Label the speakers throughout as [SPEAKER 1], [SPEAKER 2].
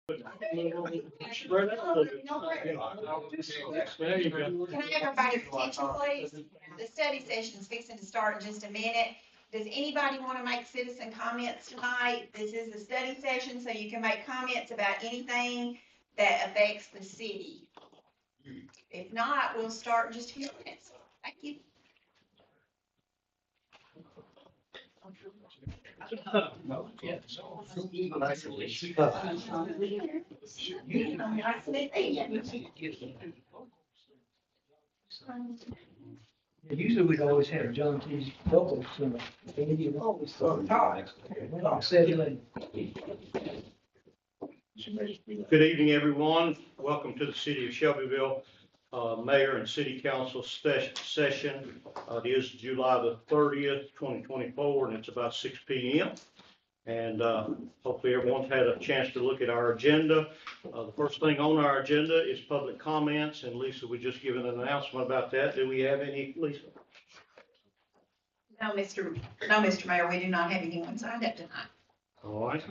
[SPEAKER 1] Can I have everybody's attention, please? The study session is fixing to start in just a minute. Does anybody want to make citizen comments tonight? This is a study session, so you can make comments about anything that affects the city. If not, we'll start in just a few minutes. Thank you.
[SPEAKER 2] Usually we'd always have John T. Douglas, and he always thought, I said,
[SPEAKER 3] Good evening, everyone. Welcome to the City of Shelbyville Mayor and City Council session. It is July the 30th, 2024, and it's about 6 p.m. And hopefully everyone's had a chance to look at our agenda. The first thing on our agenda is public comments, and Lisa, we just given an announcement about that. Do we have any, Lisa?
[SPEAKER 1] No, Mr. Mayor, we do not have anyone signed up tonight.
[SPEAKER 3] All right,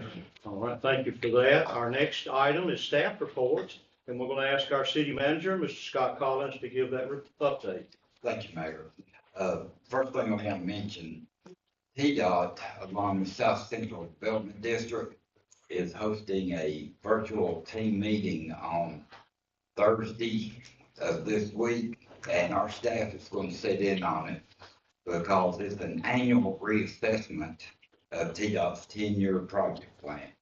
[SPEAKER 3] thank you for that. Our next item is staff reports, and we're going to ask our city manager, Mr. Scott Collins, to give that update.
[SPEAKER 4] Thank you, Mayor. First thing I want to mention, TDOT, along with South Central Development District, is hosting a virtual team meeting on Thursday of this week, and our staff is going to sit in on it because it's an annual reassessment of TDOT's 10-year project plan.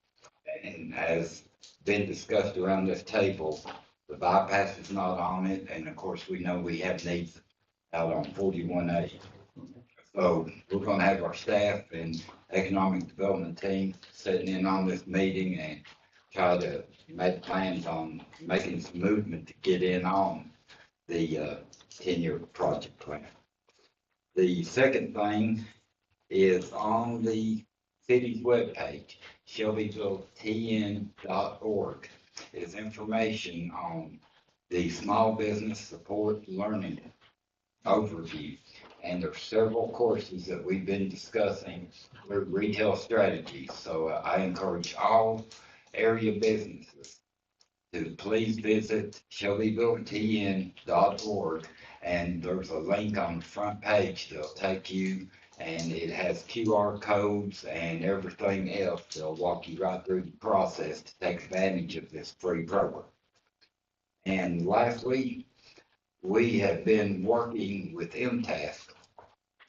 [SPEAKER 4] And as been discussed around this table, the bypass is not on it, and of course we know we have needs out on 41A. So we're going to have our staff and economic development team sitting in on this meeting and try to make plans on making some movement to get in on the 10-year project plan. The second thing is on the city's webpage, shelbyvilletn.org, is information on the Small Business Support Learning Overview. And there's several courses that we've been discussing with retail strategies. So I encourage all area businesses to please visit shelbyvilletn.org. And there's a link on the front page that'll take you, and it has QR codes and everything else. They'll walk you right through the process to take advantage of this free program. And lastly, we have been working with MTASC.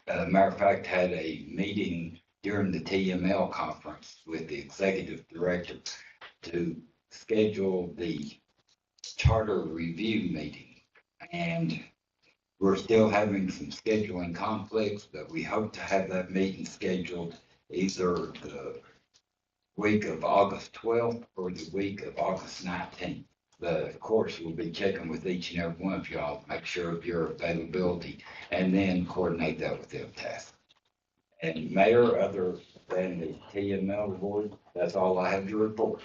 [SPEAKER 4] Matter of fact, had a meeting during the TML conference with the executive director to schedule the charter review meeting. And we're still having some scheduling conflicts, but we hope to have that meeting scheduled either the week of August 12th or the week of August 19th. Of course, we'll be checking with each and every one of y'all, make sure of your availability, and then coordinate that with MTASC. And Mayor, other than the TML board, that's all I have to report.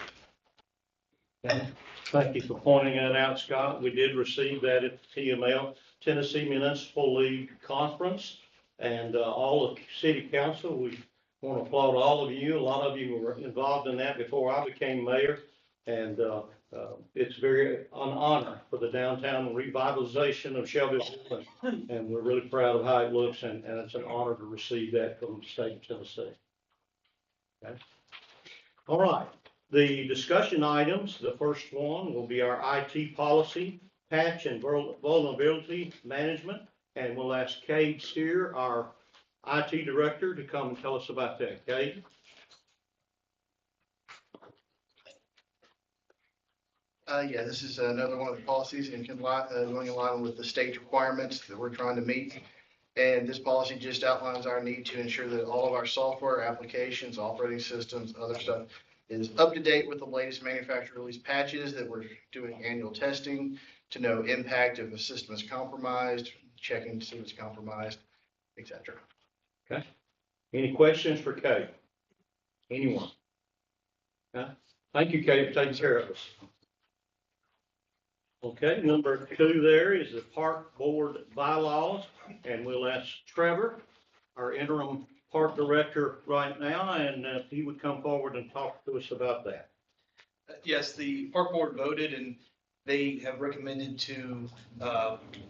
[SPEAKER 3] Thank you for pointing that out, Scott. We did receive that at the TML, Tennessee Municipal League Conference, and all of City Council. We want to applaud all of you. A lot of you were involved in that before I became mayor, and it's an honor for the downtown revitalization of Shelbyville, and we're really proud of how it looks, and it's an honor to receive that from the state of Tennessee. Okay. All right. The discussion items, the first one will be our IT policy, patch and vulnerability management, and we'll ask Cade Steer, our IT director, to come and tell us about that. Cade?
[SPEAKER 5] Yeah, this is another one of the policies and going in line with the state requirements that we're trying to meet. And this policy just outlines our need to ensure that all of our software applications, operating systems, other stuff is up to date with the latest manufacturer release patches, that we're doing annual testing to know impact if a system is compromised, checking to see if it's compromised, etc.
[SPEAKER 3] Okay. Any questions for Cade? Anyone? Okay. Thank you, Cade, for taking care of us. Okay, number 2 there is the park board bylaws, and we'll ask Trevor, our interim park director right now, and if he would come forward and talk to us about that.
[SPEAKER 6] Yes, the park board voted and they have recommended to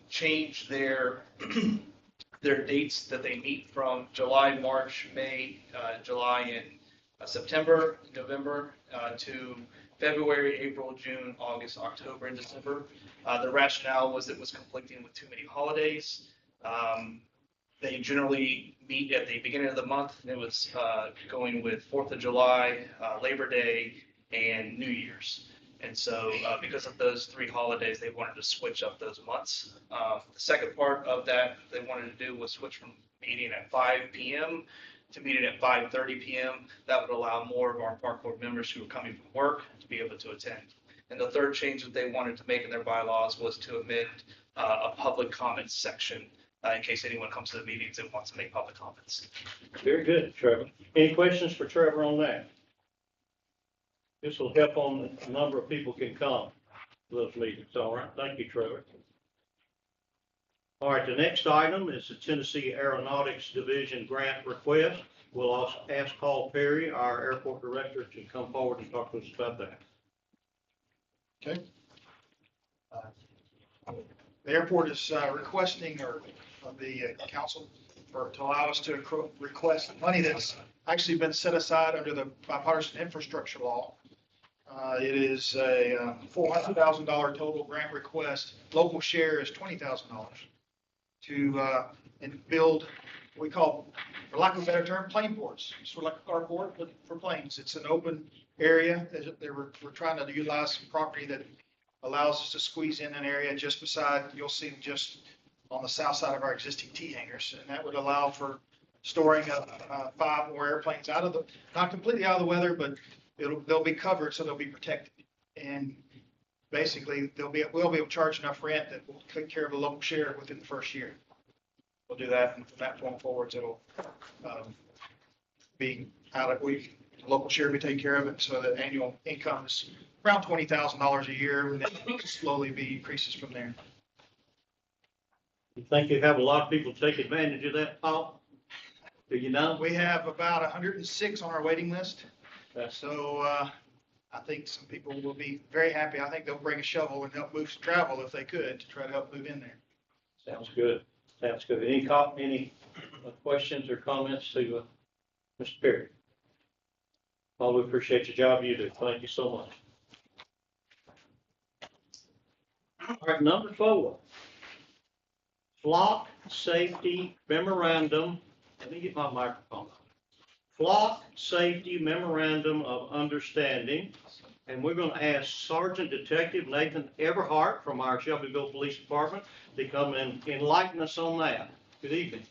[SPEAKER 6] change their their dates that they meet from July, March, May, July, and September, November, to February, April, June, August, October, and December. The rationale was it was conflicting with too many holidays. They generally meet at the beginning of the month, and it was going with 4th of July, Labor Day, and New Year's. And so because of those 3 holidays, they wanted to switch up those months. The second part of that they wanted to do was switch from meeting at 5 p.m. to meeting at 5:30 p.m. That would allow more of our park board members who are coming from work to be able to attend. And the third change that they wanted to make in their bylaws was to amend a public comments section in case anyone comes to the meetings and wants to make public comments.
[SPEAKER 3] Very good, Trevor. Any questions for Trevor on that? This will help on the number of people can come to those meetings. All right, thank you, Trevor. All right, the next item is the Tennessee Aeronautics Division grant request. We'll also ask Paul Perry, our airport director, to come forward and talk to us about that.
[SPEAKER 7] Okay. The airport is requesting the council to allow us to request money that's actually been set aside under the bipartisan infrastructure law. It is a $400,000 total grant request. Local share is $20,000 to build what we call, for lack of a better term, plane ports. Sort of like a carport, but for planes. It's an open area. We're trying to utilize some property that allows us to squeeze in an area just beside, you'll see just on the south side of our existing T hangars. And that would allow for storing 5 more airplanes out of the, not completely out of the weather, but they'll be covered, so they'll be protected. And basically we'll be able to charge enough rent that will take care of the local share within the first year. We'll do that, and from that point forwards, it'll be out of, local share will be taken care of it, so the annual income is around $20,000 a year, and then slowly be increases from there.
[SPEAKER 3] You think you have a lot of people take advantage of that, Paul? Do you know?
[SPEAKER 7] We have about 106 on our waiting list.
[SPEAKER 3] That's
[SPEAKER 7] So I think some people will be very happy. I think they'll bring a shovel and help move some travel if they could to try to help move in there.
[SPEAKER 3] Sounds good. Sounds good. Any questions or comments to Mr. Perry? Paul, we appreciate the job you do. Thank you so much. All right, number 4. Flock Safety Memorandum. Let me get my microphone. Flock Safety Memorandum of Understanding. And we're going to ask Sergeant Detective Nathan Everhart from our Shelbyville Police Department to come and enlighten us on that. Good evening.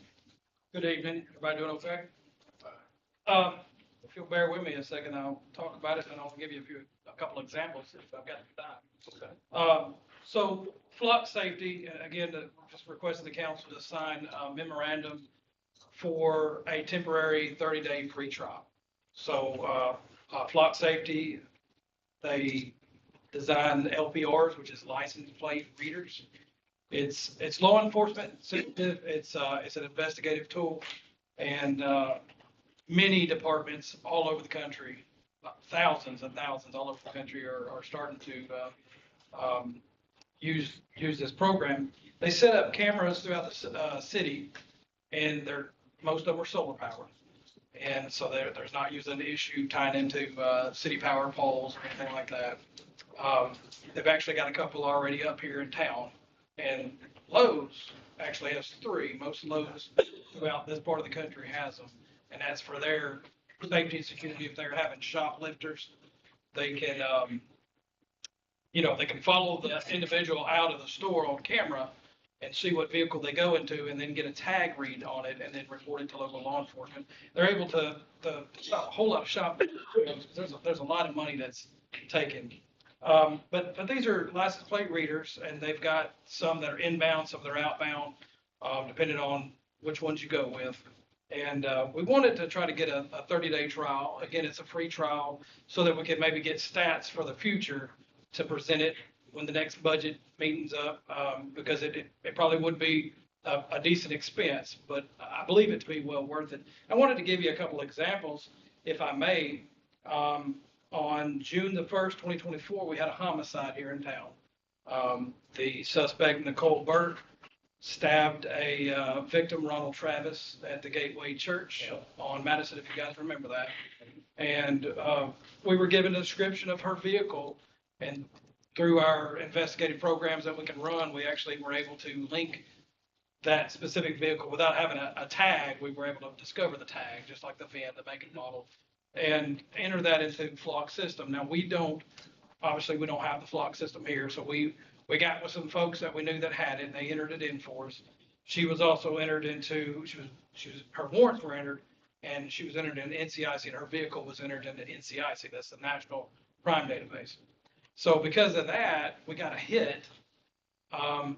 [SPEAKER 8] Good evening. Everybody doing okay? If you'll bear with me a second, I'll talk about it and I'll give you a couple examples if I've got time. Okay. So flock safety, again, just requesting the council to sign a memorandum for a temporary 30-day free trial. So flock safety, they design LPRs, which is license plate readers. It's law enforcement sensitive. It's an investigative tool, and many departments all over the country, thousands and thousands all over the country, are starting to use this program. They set up cameras throughout the city, and most of them are solar powered, and so there's not usually an issue tying into city power poles or anything like that. They've actually got a couple already up here in town, and Lowe's actually has 3. Most Lowe's throughout this part of the country has them, and that's for their safety and security. If they're having shoplifters, they can, they can follow the individual out of the store on camera and see what vehicle they go into, and then get a tag read on it, and then report it to local law enforcement. They're able to stop a whole lot of shoplifters. There's a lot of money that's taken. But these are license plate readers, and they've got some that are inbound, some that are outbound, depending on which ones you go with. And we wanted to try to get a 30-day trial. Again, it's a free trial, so that we could maybe get stats for the future to present it when the next budget meeting's up, because it probably would be a decent expense, but I believe it to be well worth it. I wanted to give you a couple examples, if I may. on June the 1st, 2024, we had a homicide here in town. The suspect, Nicole Burke, stabbed a victim, Ronald Travis, at the Gateway Church on Madison, if you guys remember that. And we were given a description of her vehicle, and through our investigative programs that we can run, we actually were able to link that specific vehicle without having a tag. We were able to discover the tag, just like the VIN, the make and model, and enter that into Flock system. Now, obviously, we don't have the Flock system here, so we got with some folks that we knew that had it, and they entered it in for us. She was also entered into, her warrants were entered, and she was entered in NCIC, and her vehicle was entered into NCIC. That's the National Crime Database. So because of that, we got a hit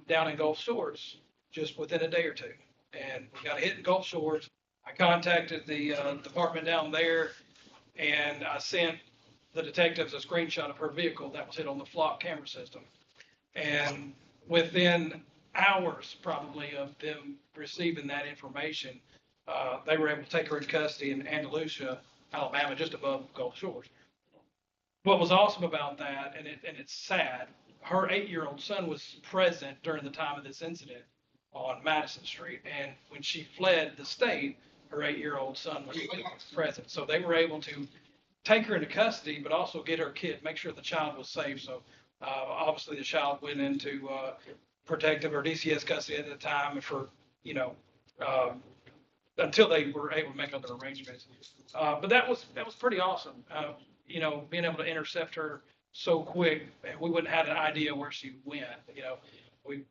[SPEAKER 8] down in Gulf Shores just within a day or two. And we got a hit in Gulf Shores. I contacted the department down there, and I sent the detectives a screenshot of her vehicle that was hit on the Flock camera system. And within hours, probably, of them receiving that information, they were able to take her in custody in Andalusia, Alabama, just above Gulf Shores. What was awesome about that, and it's sad, her 8-year-old son was present during the time of this incident on Madison Street. And when she fled the state, her 8-year-old son was present. So they were able to take her into custody, but also get her kid, make sure the child was safe. So obviously the child went into protective or DCS custody at the time for, until they were able to make other arrangements. But that was pretty awesome. Being able to intercept her so quick, we wouldn't have an idea where she went. We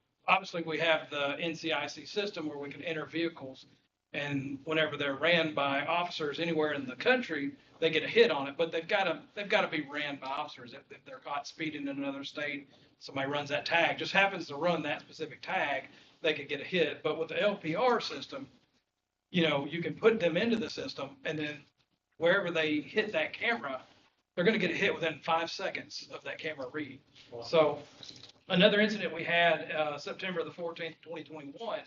[SPEAKER 8] have the NCIC system where we can enter vehicles, and whenever they're ran by officers anywhere in the country, they get a hit on it. But they've got to be ran by officers. If they're caught speeding in another state, somebody runs that tag, just happens to run that specific tag, they could get a hit. But with the LPR system, you can put them into the system, and then wherever they hit that camera, they're going to get a hit within 5 seconds of that camera read. Wow. So another incident we had September the 14th, 2021,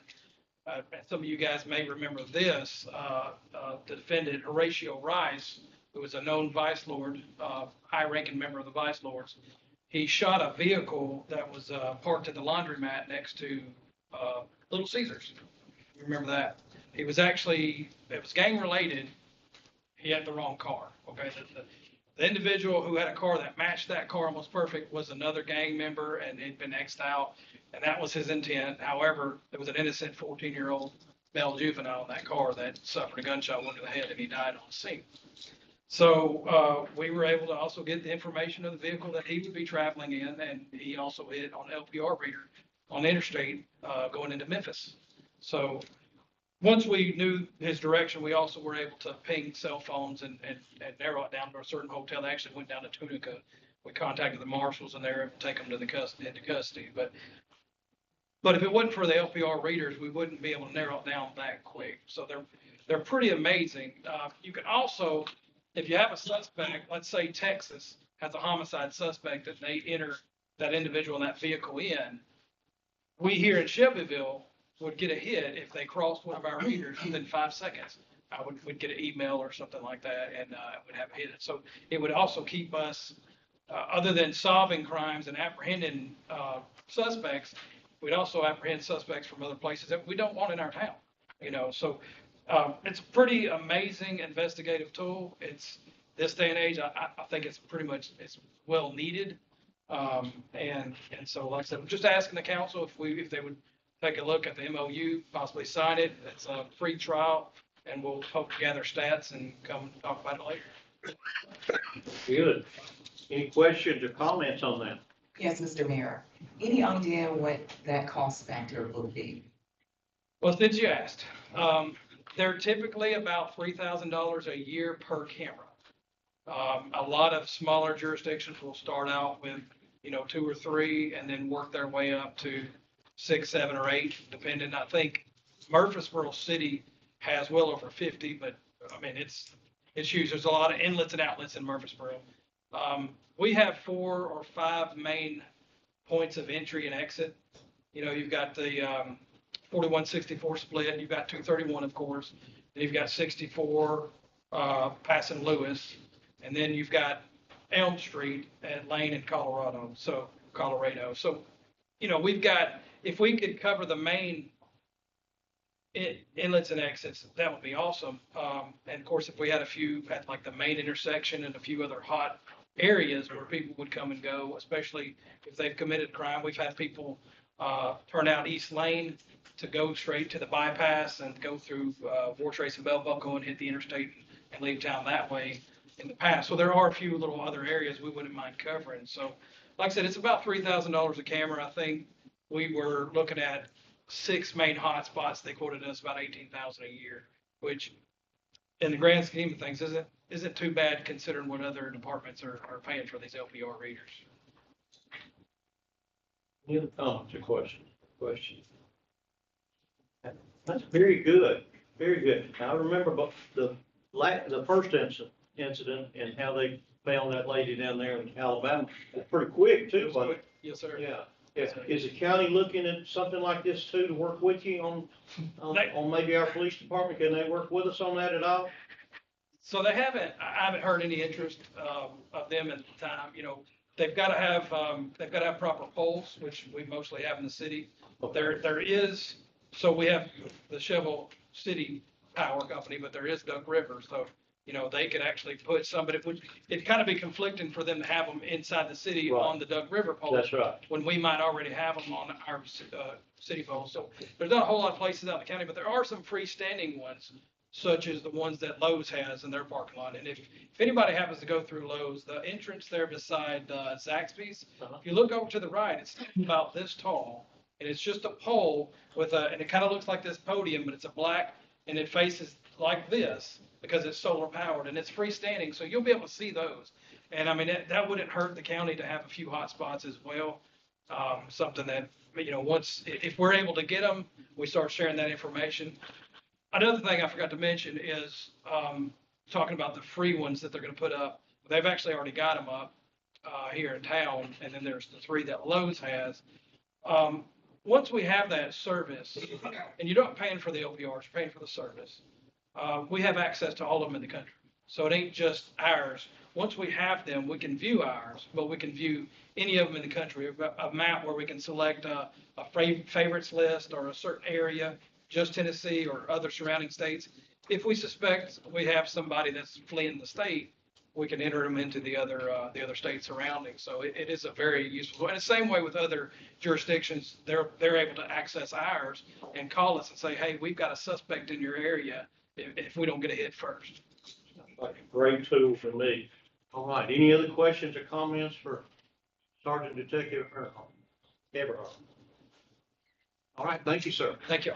[SPEAKER 8] and some of you guys may remember this, the defendant Horatio Rice, who was a known vice lord, high-ranking member of the vice lords, he shot a vehicle that was parked at the laundromat next to Little Caesars. You remember that? It was gang-related. He had the wrong car, okay? The individual who had a car that matched that car almost perfect was another gang member, and he'd been X'd out, and that was his intent. However, there was an innocent 14-year-old male juvenile in that car that suffered a gunshot wound to the head, and he died on the scene. So we were able to also get the information of the vehicle that he would be traveling in, and he also hit on LPR reader on the interstate going into Memphis. So once we knew his direction, we also were able to ping cell phones and narrow it down to a certain hotel. They actually went down to Tunica. We contacted the marshals in there and take them into custody. But if it wasn't for the LPR readers, we wouldn't be able to narrow it down that quick. So they're pretty amazing. You can also, if you have a suspect, let's say Texas has a homicide suspect that they enter that individual in that vehicle in, we here in Shelbyville would get a hit if they crossed one of our readers within 5 seconds. We'd get an email or something like that, and would have hit it. So it would also keep us, other than solving crimes and apprehending suspects, we'd also apprehend suspects from other places that we don't want in our town. So it's a pretty amazing investigative tool. It's this day and age. I think it's well needed. And so, like I said, I'm just asking the council if they would take a look at the MOU, possibly sign it. It's a free trial, and we'll hope to gather stats and come talk about it later.
[SPEAKER 3] Good. Any questions or comments on that?
[SPEAKER 9] Yes, Mr. Mayor. Any idea what that cost factor will be?
[SPEAKER 8] Well, since you asked, they're typically about $3,000 a year per camera. A lot of smaller jurisdictions will start out with, 2 or 3, and then work their way up to 6, 7, or 8, depending. I think Murfreesboro City has well over 50, but I mean, it's huge. There's a lot of inlets and outlets in Murfreesboro. We have 4 or 5 main points of entry and exit. You've got the 4164 split. You've got 231, of course. Then you've got 64 passing Lewis. And then you've got Elm Street at Lane in Colorado. So, we've got, if we could cover the main inlets and exits, that would be awesome. And of course, if we had a few at like the main intersection and a few other hot areas where people would come and go, especially if they've committed crime. We've had people turn out East Lane to go straight to the bypass and go through War Trace and Bell Buckle and hit the interstate and leave town that way in the past. So there are a few little other areas we wouldn't mind covering. So like I said, it's about $3,000 a camera. I think we were looking at 6 main hotspots. They quoted us about $18,000 a year, which in the grand scheme of things isn't too bad considering what other departments are paying for these LPR readers.
[SPEAKER 3] Any other comments or questions? That's very good, very good. I remember the first incident and how they found that lady down there in Alabama. Pretty quick too, but
[SPEAKER 8] Yes, sir.
[SPEAKER 3] yeah. Is the county looking at something like this too, to work with you on maybe our police department? Can they work with us on that at all?
[SPEAKER 8] So I haven't heard any interest of them at the time. They've got to have proper poles, which we mostly have in the city. There is, so we have the Shovel City Power Company, but there is Duck River. So, they could actually put somebody, it'd kind of be conflicting for them to have them inside the city
[SPEAKER 3] Right.
[SPEAKER 8] on the Duck River poles.
[SPEAKER 3] That's right.
[SPEAKER 8] When we might already have them on our city poles. So there's not a whole lot of places out in the county, but there are some freestanding ones, such as the ones that Lowe's has in their parking lot. And if anybody happens to go through Lowe's, the entrance there beside Zaxby's, if you look over to the right, it's about this tall. And it's just a pole and it kind of looks like this podium, but it's a black, and it faces like this because it's solar powered and it's freestanding. So you'll be able to see those. And I mean, that wouldn't hurt the county to have a few hot spots as well. Something that, if we're able to get them, we start sharing that information. Another thing I forgot to mention is talking about the free ones that they're going to put up. They've actually already got them up here in town, and then there's the 3 that Lowe's has. Once we have that service, and you're not paying for the LPRs, you're paying for the service, we have access to all of them in the country. So it ain't just ours. Once we have them, we can view ours, but we can view any of them in the country. A map where we can select a favorites list or a certain area, just Tennessee or other surrounding states. If we suspect we have somebody that's fleeing the state, we can enter them into the other states surrounding. So it is a very useful. And the same way with other jurisdictions, they're able to access ours and call us and say, hey, we've got a suspect in your area if we don't get a hit first.
[SPEAKER 3] Like a great tool for me. All right, any other questions or comments for Sergeant Detective Everhart? All right, thank you, sir.
[SPEAKER 8] Thank you.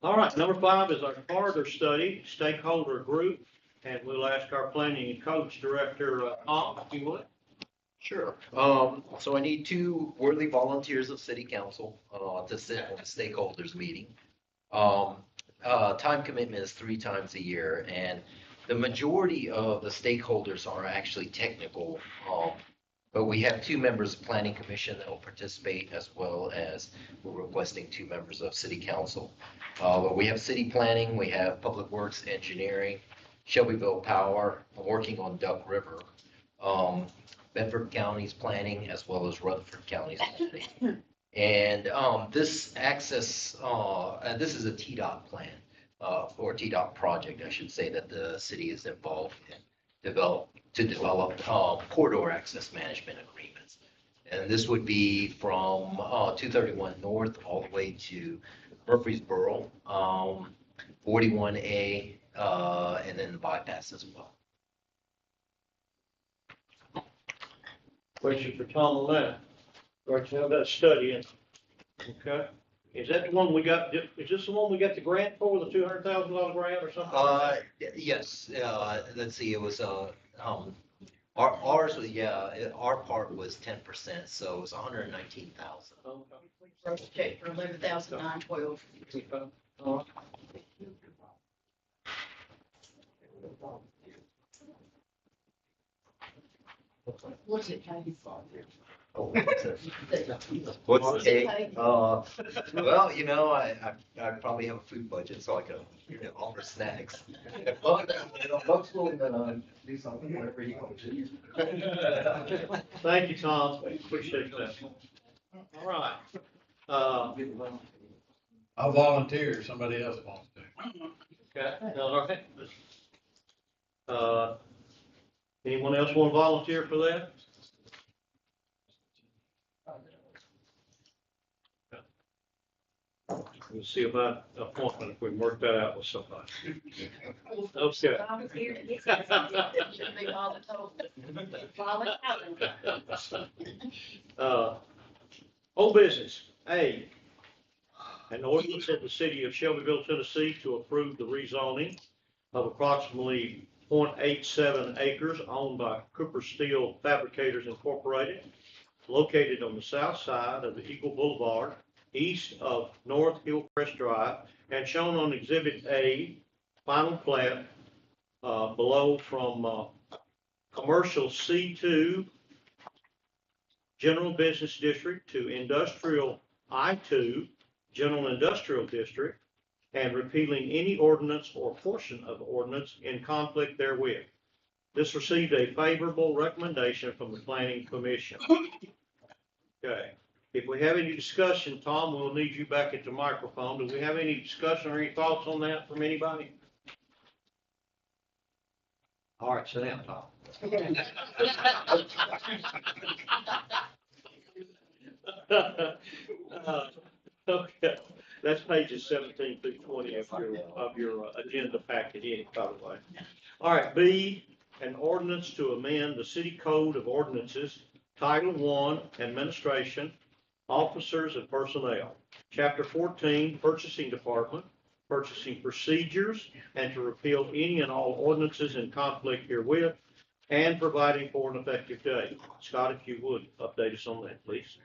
[SPEAKER 3] All right, number 5 is our corridor study, stakeholder group, and we'll ask our planning and coach director, if you would.
[SPEAKER 10] Sure. So I need 2 worthy volunteers of city council, to sit on the stakeholders meeting. Time commitment is 3 times a year, and the majority of the stakeholders are actually technical. But we have 2 members of planning commission that will participate, as well as we're requesting 2 members of city council. But we have city planning, we have public works, engineering, Shelbyville Power, working on Duck River, Bedford County's planning, as well as Rutherford County's planning. And this access, this is a TDOT plan, or TDOT project, I should say, that the city is involved in to develop corridor access management agreements. And this would be from 231 North all the way to Murfreesboro, 41A, and then the bypass as well.
[SPEAKER 3] Question for Tom on that. Right, you have that study in. Okay. Is that the one we got, is this the one we got the grant for, the $200,000 grant or something?
[SPEAKER 10] Yes, let's see, it was, ours was, our part was 10%, so it was 119,000.
[SPEAKER 11] First check for 11,912.
[SPEAKER 3] All right.
[SPEAKER 11] What's it, Katie?
[SPEAKER 10] What's the date? Well, you know, I probably have a food budget, so I can, offer snacks. Folks will, do something, whatever you want to do.
[SPEAKER 3] Thank you, Tom. Appreciate that. All right.
[SPEAKER 12] I'll volunteer if somebody else wants to.
[SPEAKER 3] Okay, all right. Anyone else want to volunteer for that? We'll see about appointment, if we can work that out with somebody. Okay.
[SPEAKER 11] Volunteer, he said something that should be volunteer.
[SPEAKER 3] Old business, A, an ordinance in the city of Shelbyville, Tennessee to approve the rezoning of approximately 0.87 acres owned by Cooper Steel Fabricators Incorporated, located on the south side of the Eagle Boulevard, east of North Hillcrest Drive, and shown on Exhibit A, final plat, below from commercial C2, general business district, to industrial I2, general industrial district, and repealing any ordinance or portion of ordinance in conflict therewith. This received a favorable recommendation from the Planning Commission. Okay. If we have any discussion, Tom, we'll need you back at the microphone. Do we have any discussion or any thoughts on that from anybody? All right, sit down, Tom. Okay, that's pages 17 through 20 of your agenda packet, by the way. All right, B, an ordinance to amend the City Code of Ordinances, Title I, Administration, Officers and Personnel, Chapter 14, Purchasing Department, Purchasing Procedures, and to repeal any and all ordinances in conflict herewith, and providing for an effective date. Scott, if you would, update us on that, please.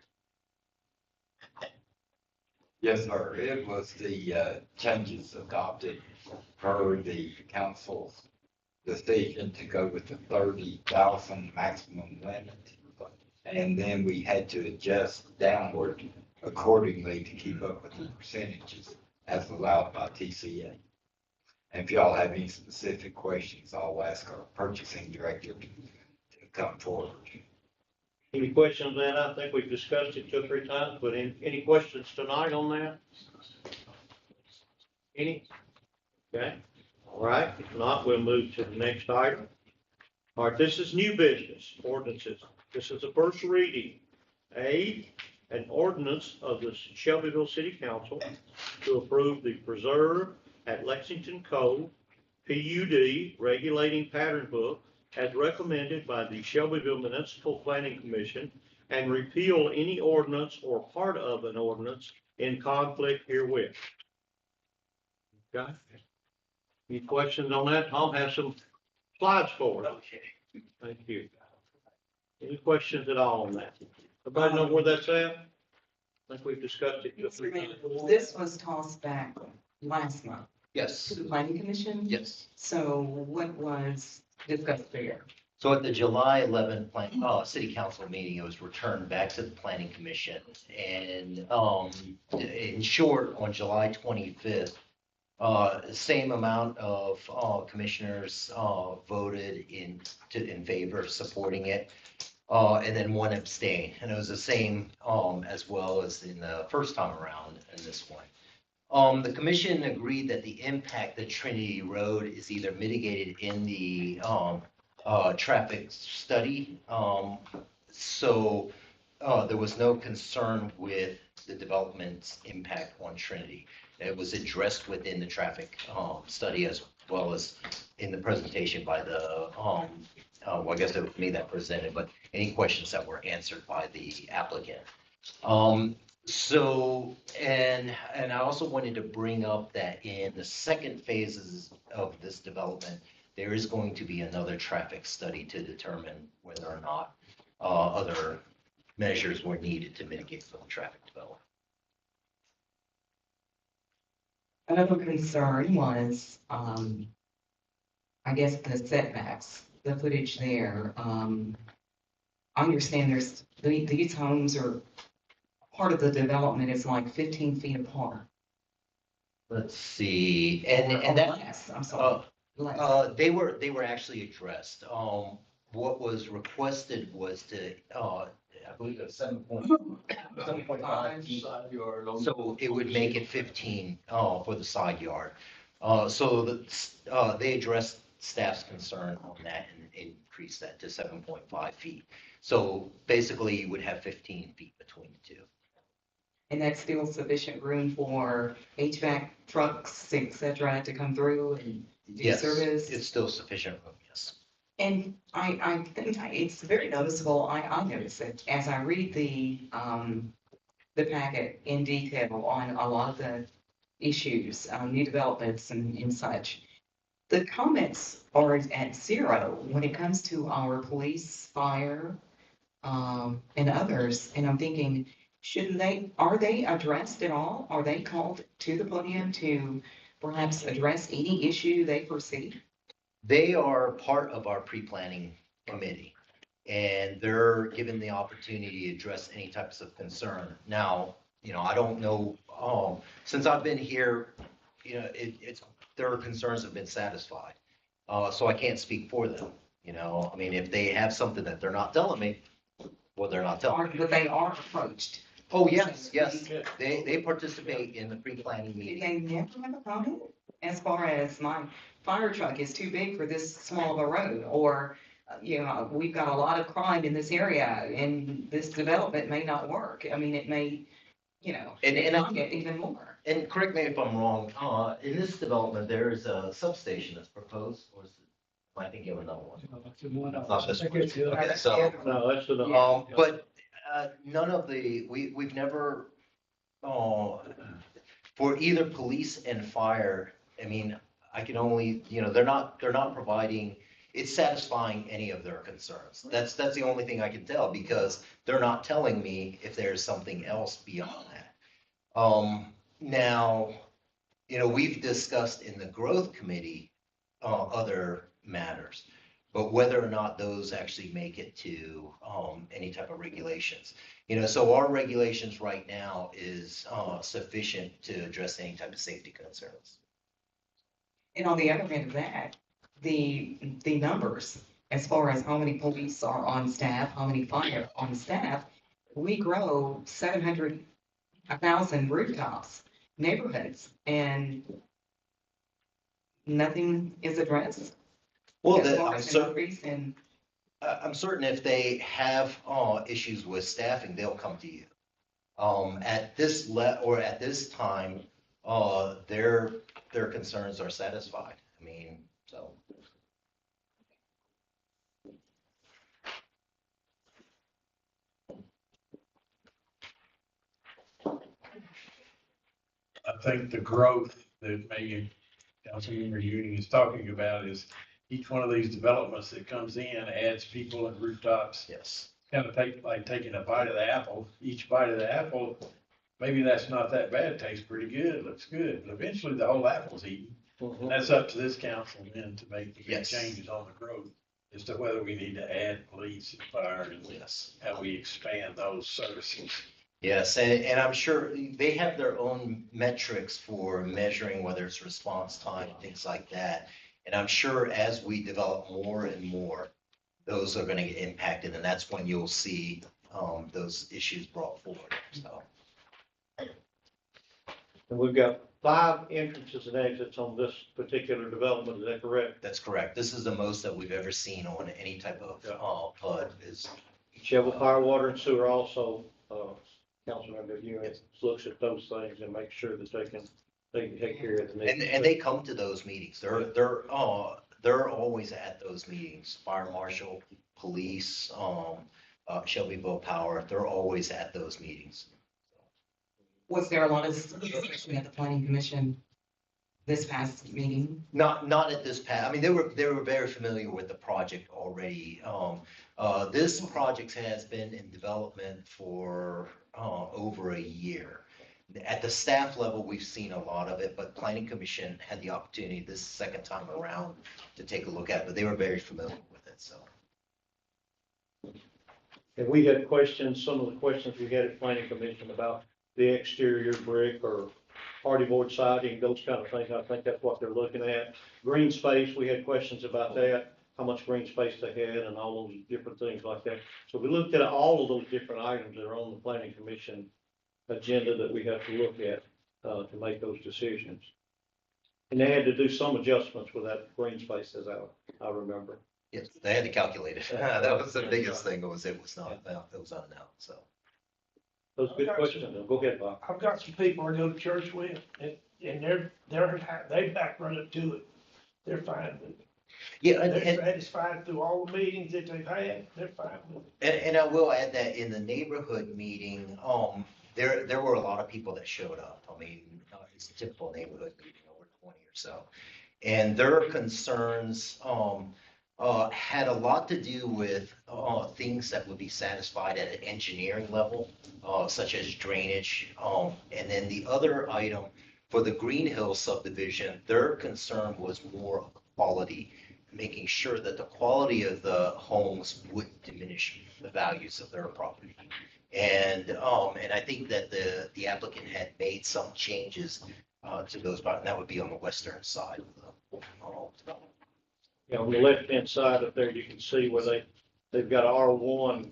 [SPEAKER 4] Yes, sir. It was the changes adopted per the council's decision to go with the 30,000 maximum limit. And then we had to adjust downward accordingly to keep up with the percentages as allowed by TCA. And if y'all have any specific questions, I'll ask our purchasing director to come forward.
[SPEAKER 3] Any questions on that? I think we've discussed it 2 or 3 times, but any questions tonight on that? Any? Okay, all right, if not, we'll move to the next item. All right, this is new business ordinances. This is the first reading. A, an ordinance of the Shelbyville City Council to approve the preserve at Lexington Cove PUD regulating pattern book as recommended by the Shelbyville Municipal Planning Commission and repeal any ordinance or part of an ordinance in conflict herewith. Okay? Any questions on that? Tom has some slides for it. Thank you. Any questions at all on that? Everybody know where that's at? I think we've discussed it 2 or 3 times.
[SPEAKER 9] This was tossed back last month
[SPEAKER 10] Yes,
[SPEAKER 9] to the planning commission.
[SPEAKER 10] yes.
[SPEAKER 9] So what was discussed there?
[SPEAKER 10] So at the July 11th city council meeting, it was returned back to the planning commission. And in short, on July 25th, same amount of commissioners voted in favor of supporting it. And then 1 abstained, and it was the same as well as in the first time around in this one. The commission agreed that the impact of Trinity Road is either mitigated in the traffic study. So there was no concern with the development's impact on Trinity. It was addressed within the traffic study as well as in the presentation by the well, I guess it was me that presented, but any questions that were answered by the applicant. So, and I also wanted to bring up that in the second phases of this development, there is going to be another traffic study to determine whether or not other measures were needed to mitigate the traffic development.
[SPEAKER 9] Another concern was, I guess the setbacks, the footage there. I understand these homes are, part of the development is like 15 feet apart.
[SPEAKER 10] Let's see,
[SPEAKER 9] Or
[SPEAKER 10] and that,
[SPEAKER 9] less, I'm sorry. Less.
[SPEAKER 10] they were actually addressed. What was requested was to, I believe it was 7.5 feet. So it would make it 15, for the side yard. They addressed staff's concern on that and increased that to 7.5 feet. So basically you would have 15 feet between the two.
[SPEAKER 9] And that's still sufficient room for HVAC trucks, et cetera, to come through and do
[SPEAKER 10] Yes,
[SPEAKER 9] service?
[SPEAKER 10] it's still sufficient room, yes.
[SPEAKER 9] And I think it's very noticeable, I notice it, as I read the packet in detail on a lot of the issues, new developments and such. The comments are at zero when it comes to our police, fire, and others, and I'm thinking, are they addressed at all? Are they called to the podium to perhaps address any issue they foresee?
[SPEAKER 10] They are part of our pre-planning committee, and they're given the opportunity to address any types of concern. Now, I don't know, since I've been here, their concerns have been satisfied. So I can't speak for them, I mean, if they have something that they're not telling me, well, they're not telling me.
[SPEAKER 9] But they are approached.
[SPEAKER 10] Oh, yes, they participate in the pre-planning
[SPEAKER 9] Do
[SPEAKER 10] meeting.
[SPEAKER 9] they never have a problem? As far as my fire truck is too big for this small of a road, or, we've got a lot of crime in this area and this development may not work. I mean, it may,
[SPEAKER 10] And
[SPEAKER 9] get even more.
[SPEAKER 10] And correct me if I'm wrong, in this development, there is a substation that's proposed, or is it, am I thinking of another one? It's not this one. Okay, so,
[SPEAKER 3] No, that's enough.
[SPEAKER 10] but, none of we've never, for either police and fire, I mean, I can only, they're not providing, it's satisfying any of their concerns. That's the only thing I can tell, because they're not telling me if there's something else beyond that. Now, we've discussed in the growth committee, other matters, but whether or not those actually make it to, any type of regulations. So our regulations right now is, sufficient to address any type of safety concerns.
[SPEAKER 9] And on the other hand of that, the numbers, as far as how many police are on staff, how many fire on staff, we grow 1,000 rooftops, neighborhoods, and nothing is addressed.
[SPEAKER 10] Well,
[SPEAKER 9] As far as an increase in,
[SPEAKER 10] I'm certain if they have, issues with staffing, they'll come to you. At this time, their concerns are satisfied. I mean, so.
[SPEAKER 12] I think the growth that maybe Councilmember Ewing is talking about is each one of these developments that comes in adds people and rooftops.
[SPEAKER 10] Yes.
[SPEAKER 12] Kind of like taking a bite of the apple. Each bite of the apple, maybe that's not that bad, tastes pretty good, looks good, but eventually the whole apple's eaten. And that's up to this council then to make the big changes on the growth as to whether we need to add police and fire and how we expand those services.
[SPEAKER 10] Yes, and I'm sure they have their own metrics for measuring whether it's response time, things like that. And I'm sure as we develop more and more, those are gonna get impacted, and that's when you'll see, those issues brought forward, so.
[SPEAKER 3] And we've got 5 entrances and exits on this particular development, is that correct?
[SPEAKER 10] That's correct. This is the most that we've ever seen on any type of, PUD is.
[SPEAKER 3] Shovel, fire, water, and sewer also, Councilmember Ewing looks at those things and makes sure that they can take care of the needs.
[SPEAKER 10] And they come to those meetings. They're always at those meetings. Fire marshal, police, Shelbyville Power, they're always at those meetings.
[SPEAKER 9] was there a lot of discussion at the planning commission this past meeting?
[SPEAKER 10] Not at this past, I mean, they were very familiar with the project already. This project has been in development for, over a year. At the staff level, we've seen a lot of it, but planning commission had the opportunity this second time around to take a look at it, but they were very familiar with it, so.
[SPEAKER 3] And we had questions, some of the questions we had at planning commission about the exterior brick or hardy board siding, those kind of things. I think that's what they're looking at. Green space, we had questions about that, how much green space they had and all those different things like that. So we looked at all of those different items that are on the planning commission agenda that we have to look at, to make those decisions. And they had to do some adjustments with that green space, as I remember.
[SPEAKER 10] Yes, they had to calculate it. That was the biggest thing, was it was not, it was unknown, so.
[SPEAKER 3] Those good questions. Go ahead, Bob.
[SPEAKER 2] I've got some people I go to church with, and they back right up to it. They're fine with it.
[SPEAKER 10] Yeah,
[SPEAKER 2] They're satisfied through all the meetings that they've had, they're fine with it.
[SPEAKER 10] and I will add that in the neighborhood meeting, there were a lot of people that showed up. I mean, it's a typical neighborhood meeting, over 20 or so. And their concerns, had a lot to do with, things that would be satisfied at an engineering level, such as drainage. And then the other item for the Green Hill subdivision, their concern was more quality, making sure that the quality of the homes wouldn't diminish the values of their property. And I think that the applicant had made some changes, to those, but that would be on the western side of the development.
[SPEAKER 3] Yeah, on the left-hand side up there, you can see where they've got R1,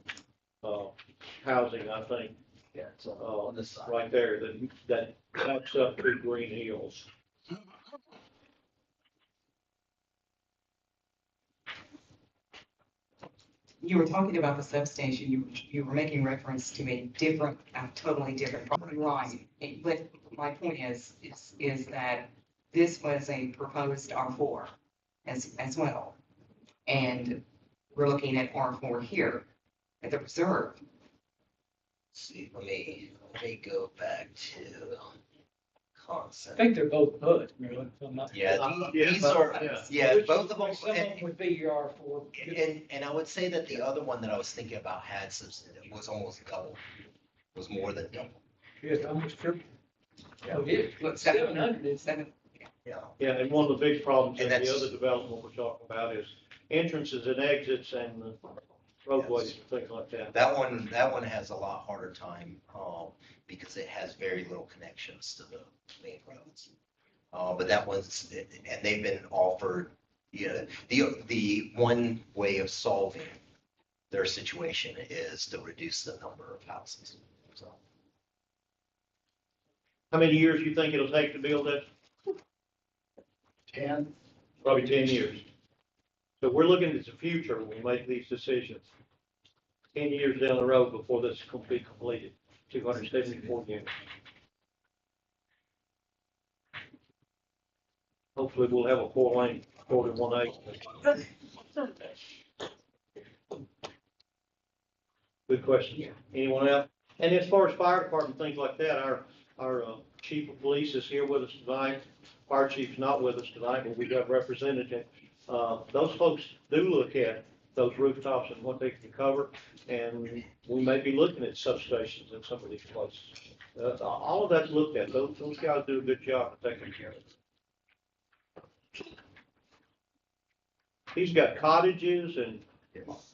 [SPEAKER 3] housing, I think.
[SPEAKER 10] Yeah, it's on this side.
[SPEAKER 3] Right there, that backs up to Green Hills.
[SPEAKER 9] You were talking about the substation, you were making reference to a different, totally different property. Right, but my point is that this was a proposed R4 as well. And we're looking at R4 here at the preserve.
[SPEAKER 10] Let's see, let me go back to
[SPEAKER 2] I
[SPEAKER 10] concept.
[SPEAKER 2] think they're both good, really. if I'm not-
[SPEAKER 10] Yeah, these
[SPEAKER 3] yeah,
[SPEAKER 10] are,
[SPEAKER 3] yeah.
[SPEAKER 10] yeah,
[SPEAKER 2] Which
[SPEAKER 10] both of them.
[SPEAKER 2] Some of them would be your R4.
[SPEAKER 10] And I would say that the other one that I was thinking about had some, was almost double, was more than double.
[SPEAKER 2] Yes, almost triple.
[SPEAKER 10] Yeah.
[SPEAKER 2] Oh, yeah, look, 700 is
[SPEAKER 10] Yeah.
[SPEAKER 3] Yeah, and one of the big problems in
[SPEAKER 10] And
[SPEAKER 3] the
[SPEAKER 10] that's-
[SPEAKER 3] other development we're talking about is entrances and exits and roadways and things like that.
[SPEAKER 10] That one has a lot harder time, because it has very little connections to the main roads. But that one's, and they've been offered, the one way of solving their situation is to reduce the number of houses, so.
[SPEAKER 3] How many years do you think it'll take to build that?
[SPEAKER 7] 10.
[SPEAKER 3] Probably 10 years. So we're looking at the future when we make these decisions. 10 years down the road before this will be completed, 274 units. Hopefully we'll have a 4-lane, 41A. Good question. Anyone else? And as far as fire department, things like that, our chief of police is here with us tonight. Fire chief's not with us tonight, but we got representative. Those folks do look at those rooftops and what they can cover, and we may be looking at substations in some of these places. All of that's looked at. Those guys do a good job of taking care of it. He's got cottages and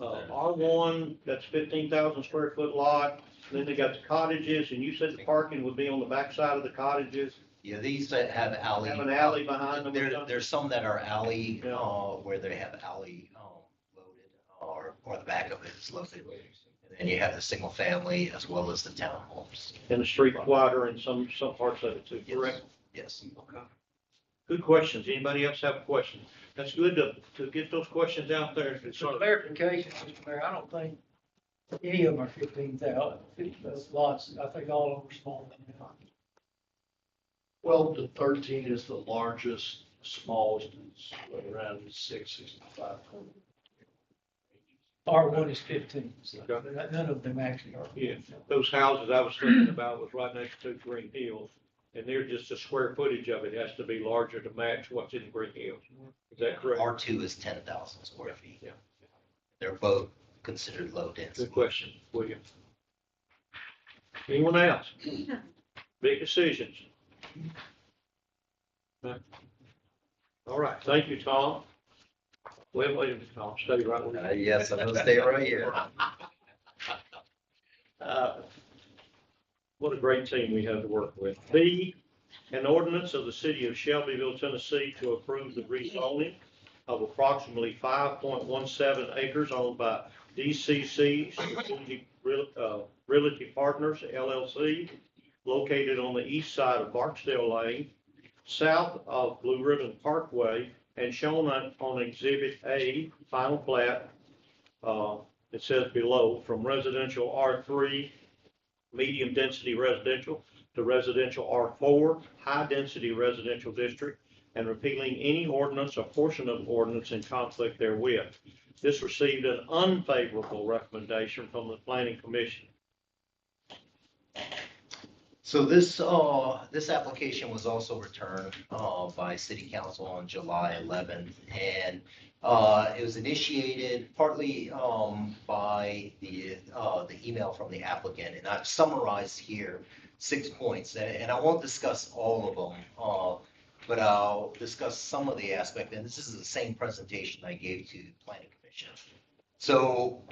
[SPEAKER 3] R1, that's 15,000 square foot lot. Then they got the cottages, and you said the parking would be on the backside of the cottages.
[SPEAKER 10] Yeah, these that have alley.
[SPEAKER 3] Have an alley behind them or something?
[SPEAKER 10] There's some that are alley,
[SPEAKER 3] Yeah.
[SPEAKER 10] where they have alley, loaded, or the back of it is loaded. And then you have the single family as well as the townhomes.
[SPEAKER 3] And the street wider in some parts of it too,
[SPEAKER 10] Yes.
[SPEAKER 3] correct?
[SPEAKER 10] Yes.
[SPEAKER 3] Okay. Good questions. Anybody else have a question? That's good to get those questions out there.
[SPEAKER 2] For clarification, Mr. Mayor, I don't think any of them are 15,000, those lots, I think all of them are smaller than that.
[SPEAKER 13] 12 to 13 is the largest, smallest is around 65.
[SPEAKER 2] R1 is 15, so none of them actually are.
[SPEAKER 3] Yeah, those houses I was thinking about was right next to Green Hills, and they're just the square footage of it has to be larger to match what's in Green Hills. Is that correct?
[SPEAKER 10] R2 is 10,000 square feet.
[SPEAKER 3] Yeah.
[SPEAKER 10] They're both considered low density.
[SPEAKER 3] Good question, William. Anyone else? Big decisions. All right, thank you, Tom. Wait a minute, Tom, stay right with me.
[SPEAKER 10] Yes, I'm gonna stay right here.
[SPEAKER 3] What a great team we have to work with. B, an ordinance of the city of Shelbyville, Tennessee to approve the rezoning of approximately 5.17 acres owned by DCC Strategic Realty Partners LLC, located on the east side of Barksdale Lane, south of Blue Ribbon Parkway, and shown on Exhibit A, final plat. It says below, from residential R3, medium density residential, to residential R4, high density residential district, and repealing any ordinance or portion of ordinance in conflict therewith. This received an unfavorable recommendation from the Planning Commission.
[SPEAKER 10] So this application was also returned, by City Council on July 11th. And, it was initiated partly, by the email from the applicant. And I've summarized here 6 points, and I won't discuss all of them, but I'll discuss some of the aspect. And this is the same presentation I gave to the Planning Commission. So,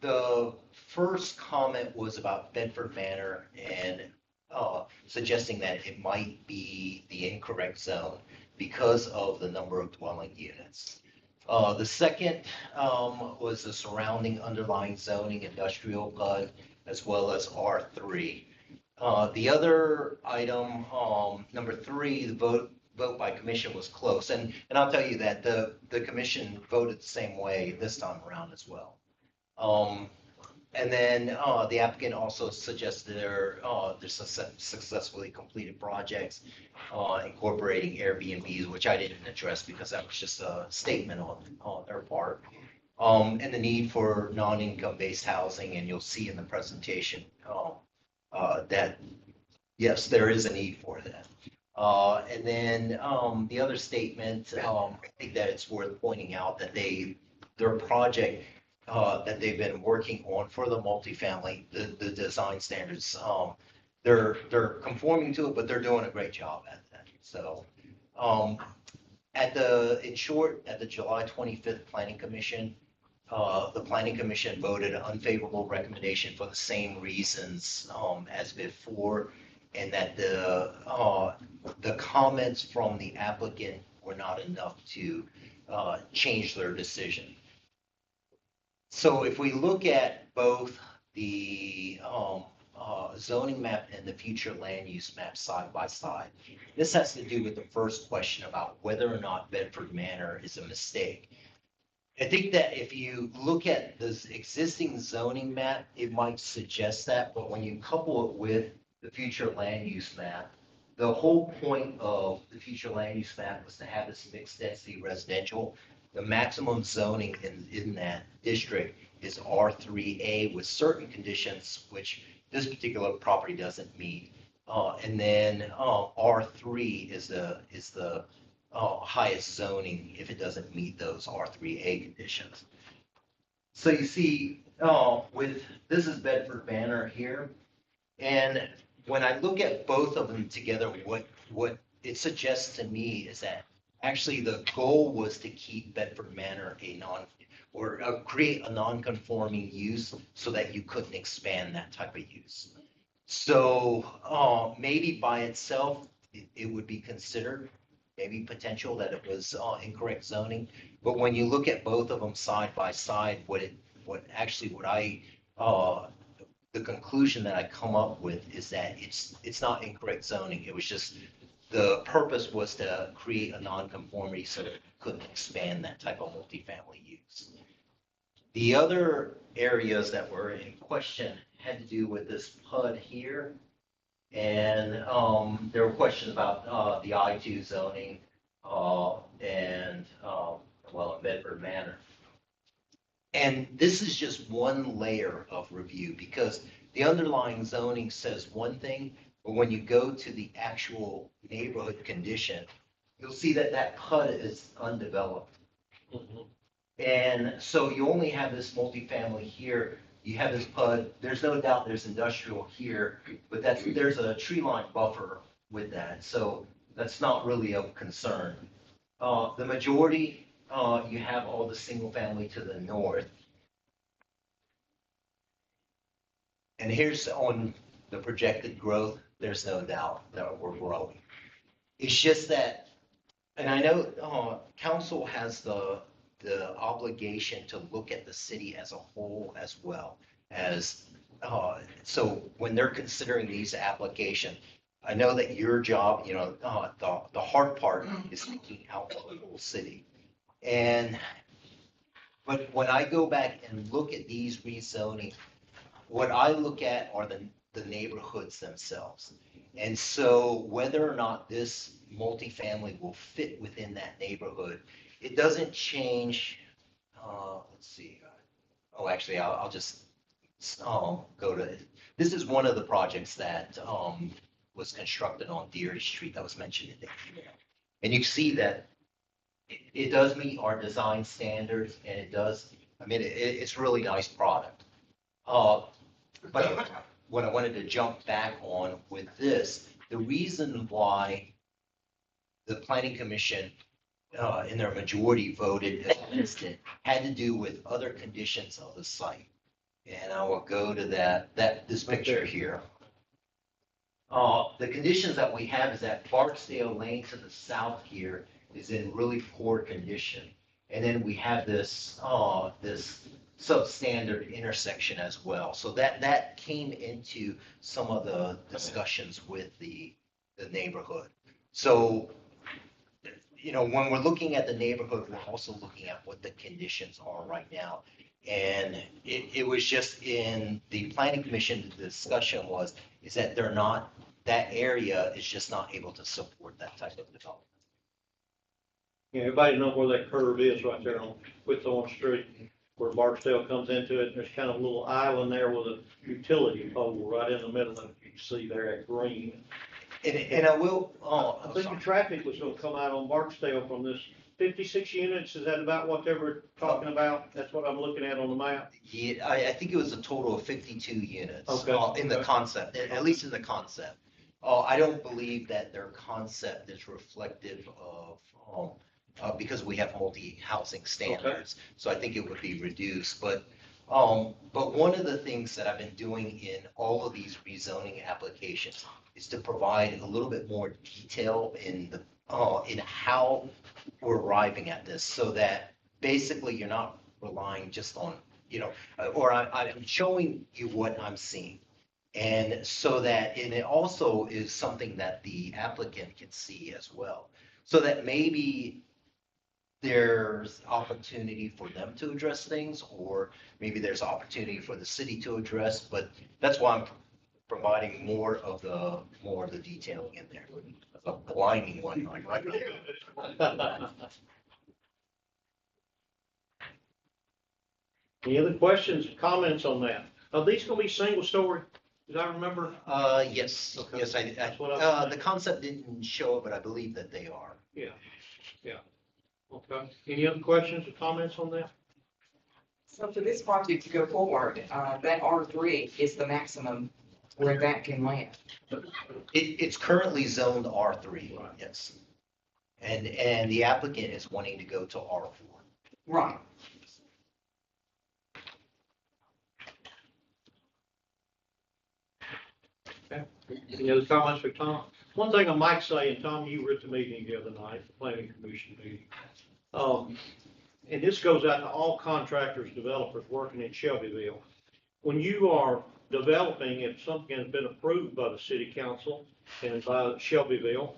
[SPEAKER 10] the first comment was about Bedford Manor and suggesting that it might be the incorrect zone because of the number of dwelling units. The second was the surrounding underlying zoning, industrial PUD, as well as R3. The other item, number 3, the vote by commission was close. And I'll tell you that the commission voted the same way this time around as well. And then the applicant also suggested their successfully completed projects incorporating Airbnbs, which I didn't address because that was just a statement on their part. And the need for non-income based housing, and you'll see in the presentation that yes, there is a need for that. And then the other statement, I think that it's worth pointing out that their project that they've been working on for the multifamily, the design standards, they're conforming to it, but they're doing a great job at that. So, in short, at the July 25th Planning Commission, the Planning Commission voted an unfavorable recommendation for the same reasons as before, and that the comments from the applicant were not enough to change their decision. So if we look at both the zoning map and the future land use map side by side, this has to do with the first question about whether or not Bedford Manor is a mistake. I think that if you look at this existing zoning map, it might suggest that, but when you couple it with the future land use map, the whole point of the future land use map was to have this mixed density residential. The maximum zoning in that district is R3A with certain conditions, which this particular property doesn't meet. And then R3 is the highest zoning if it doesn't meet those R3A conditions. So you see, this is Bedford Manor here. And when I look at both of them together, what it suggests to me is that actually the goal was to keep Bedford Manor create a non-conforming use so that you couldn't expand that type of use. So maybe by itself, it would be considered maybe potential that it was incorrect zoning. But when you look at both of them side by side, the conclusion that I come up with is that it's not incorrect zoning. It was just the purpose was to create a non-conformity so that it couldn't expand that type of multifamily use. The other areas that were in question had to do with this PUD here. And there were questions about the I-2 zoning and Bedford Manor. And this is just one layer of review because the underlying zoning says one thing, but when you go to the actual neighborhood condition, you'll see that that PUD is undeveloped. Mm-hmm. And so you only have this multifamily here. You have this PUD. There's no doubt there's industrial here, but there's a tree line buffer with that. So that's not really of concern. The majority, you have all the single family to the north. And here's on the projected growth, there's no doubt that we're growing. It's just that, and I know, council has the obligation to look at the city as a whole as well as, so when they're considering these applications, I know that your job, the hard part is thinking out for the whole city. But when I go back and look at these rezoning, what I look at are the neighborhoods themselves. And so whether or not this multifamily will fit within that neighborhood, it doesn't change, let's see. Oh, actually, I'll just, go to, this is one of the projects that, was constructed on Deary Street that was mentioned in there. And you see that it does meet our design standards, and it does, I mean, it's really nice product. But what I wanted to jump back on with this, the reason why the planning commission, in their majority voted against it, had to do with other conditions of the site. And I will go to this picture here. The conditions that we have is that Barksdale Lane to the south here is in really poor condition. And then we have this substandard intersection as well. So that came into some of the discussions with the neighborhood. So, when we're looking at the neighborhood, we're also looking at what the conditions are right now. And it was just in the planning commission, the discussion is that that area is just not able to support that type of development.
[SPEAKER 3] Yeah, everybody knows where that curve is right there on Whitthorne Street, where Barksdale comes into it. There's kind of a little island there with a utility pole right in the middle of it. You can see there at green.
[SPEAKER 10] And I will,
[SPEAKER 3] I think the traffic was gonna come out on Barksdale from this 56 units. Is that about what they were talking about? That's what I'm looking at on the map.
[SPEAKER 10] Yeah, I think it was a total of 52 units.
[SPEAKER 3] Okay.
[SPEAKER 10] In the concept, at least in the concept. I don't believe that their concept is reflective of, because we have multi-housing standards. So I think it would be reduced, but one of the things that I've been doing in all of these rezoning applications is to provide a little bit more detail in how we're arriving at this, so that basically you're not relying just on, or I'm showing you what I'm seeing. And so that, and it also is something that the applicant can see as well, so that maybe there's opportunity for them to address things, or maybe there's opportunity for the city to address, but that's why I'm providing more of the detailing in there. A blinding one right there.
[SPEAKER 3] Any other questions, comments on that? Are these gonna be single story? Did I remember?
[SPEAKER 10] Yes,
[SPEAKER 3] Okay.
[SPEAKER 10] yes,
[SPEAKER 3] That's what I was
[SPEAKER 10] the concept didn't show it, but I believe that they are.
[SPEAKER 3] Yeah. Okay. Any other questions or comments on that?
[SPEAKER 9] So for this project to go forward, that R3 is the maximum where that can land.
[SPEAKER 10] It's currently zoned R3, yes. And the applicant is wanting to go to R4.
[SPEAKER 9] Right.
[SPEAKER 3] Okay. Any other comments for Tom? One thing I might say, and Tom, you were at the meeting the other night, the planning commission meeting. And this goes out to all contractors, developers working in Shelbyville. When you are developing, if something has been approved by the city council and by Shelbyville,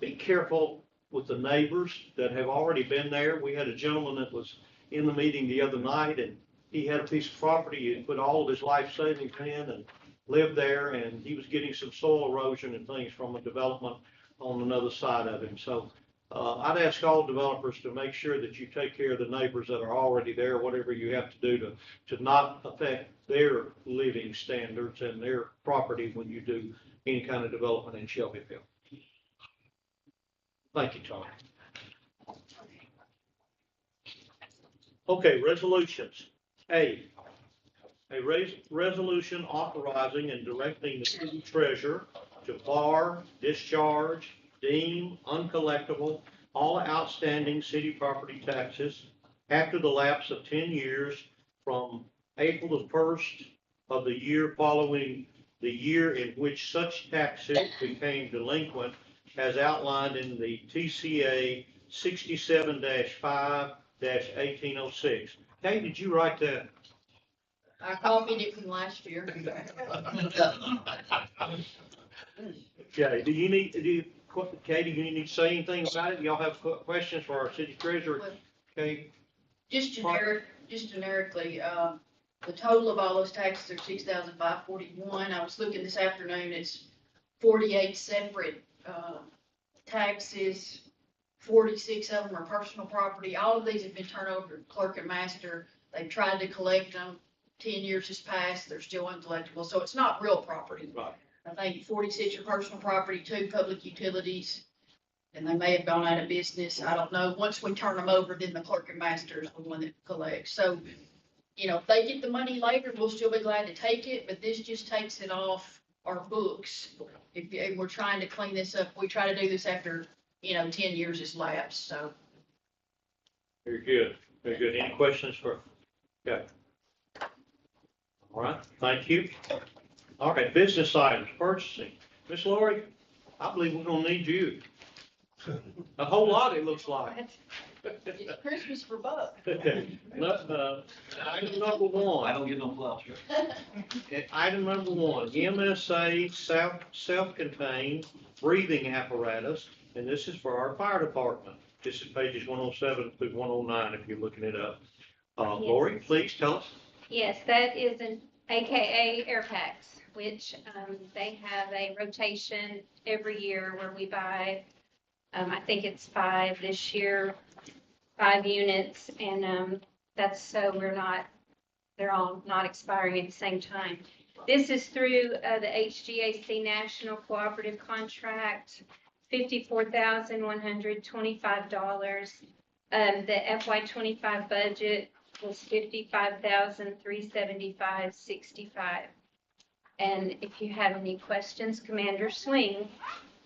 [SPEAKER 3] be careful with the neighbors that have already been there. We had a gentleman that was in the meeting the other night, and he had a piece of property and put all of his life savings in and lived there, and he was getting some soil erosion and things from a development on another side of him. So I'd ask all developers to make sure that you take care of the neighbors that are already there, whatever you have to do to not affect their living standards and their property when you do any kind of development in Shelbyville. Thank you, Tom. Okay, resolutions. A resolution authorizing and directing the city treasurer to bar, discharge, deem uncollectible all outstanding city property taxes after the lapse of 10 years from April the 1st, of the year following the year in which such taxes became delinquent as outlined in the TCA 67-5-1806. Kay, did you write that?
[SPEAKER 11] I copied it from last year.
[SPEAKER 3] Okay, Kay, do you need to say anything about it? Y'all have questions for our city treasurer? Okay,
[SPEAKER 11] Just generically, the total of all those taxes are $6,541. I was looking this afternoon, it's 48 separate, taxes. 46 of them are personal property. All of these have been turned over to clerk and master. They've tried to collect them. 10 years has passed, they're still uncollectible, so it's not real property.
[SPEAKER 3] Right.
[SPEAKER 11] I think 46 are personal property, 2 public utilities, and they may have gone out of business, I don't know. Once we turn them over, then the clerk and master is the one that collects. So, if they get the money later, we'll still be glad to take it, but this just takes it off our books. If we're trying to clean this up, we try to do this after, 10 years has lapsed, so.
[SPEAKER 3] very good, very good. Any questions for, okay. All right, thank you. All right, business items, purchasing. Miss Lori, I believe we're gonna need you. A whole lot, it looks like.
[SPEAKER 11] It's Christmas for Buck.
[SPEAKER 3] Item number one.
[SPEAKER 13] I don't get no flowers.
[SPEAKER 3] Item number one, MSA self-contained breathing apparatus, and this is for our fire department. This is pages 107 through 109 if you're looking it up. Lori, please tell us.
[SPEAKER 14] Yes, that is an AKA air packs, which they have a rotation every year where we buy, I think it's 5 this year, 5 units, and that's so they're all not expiring at the same time. This is through the HGAC National Cooperative Contract, $54,125. The FY25 budget was $55,375.65. And if you have any questions, Commander Swing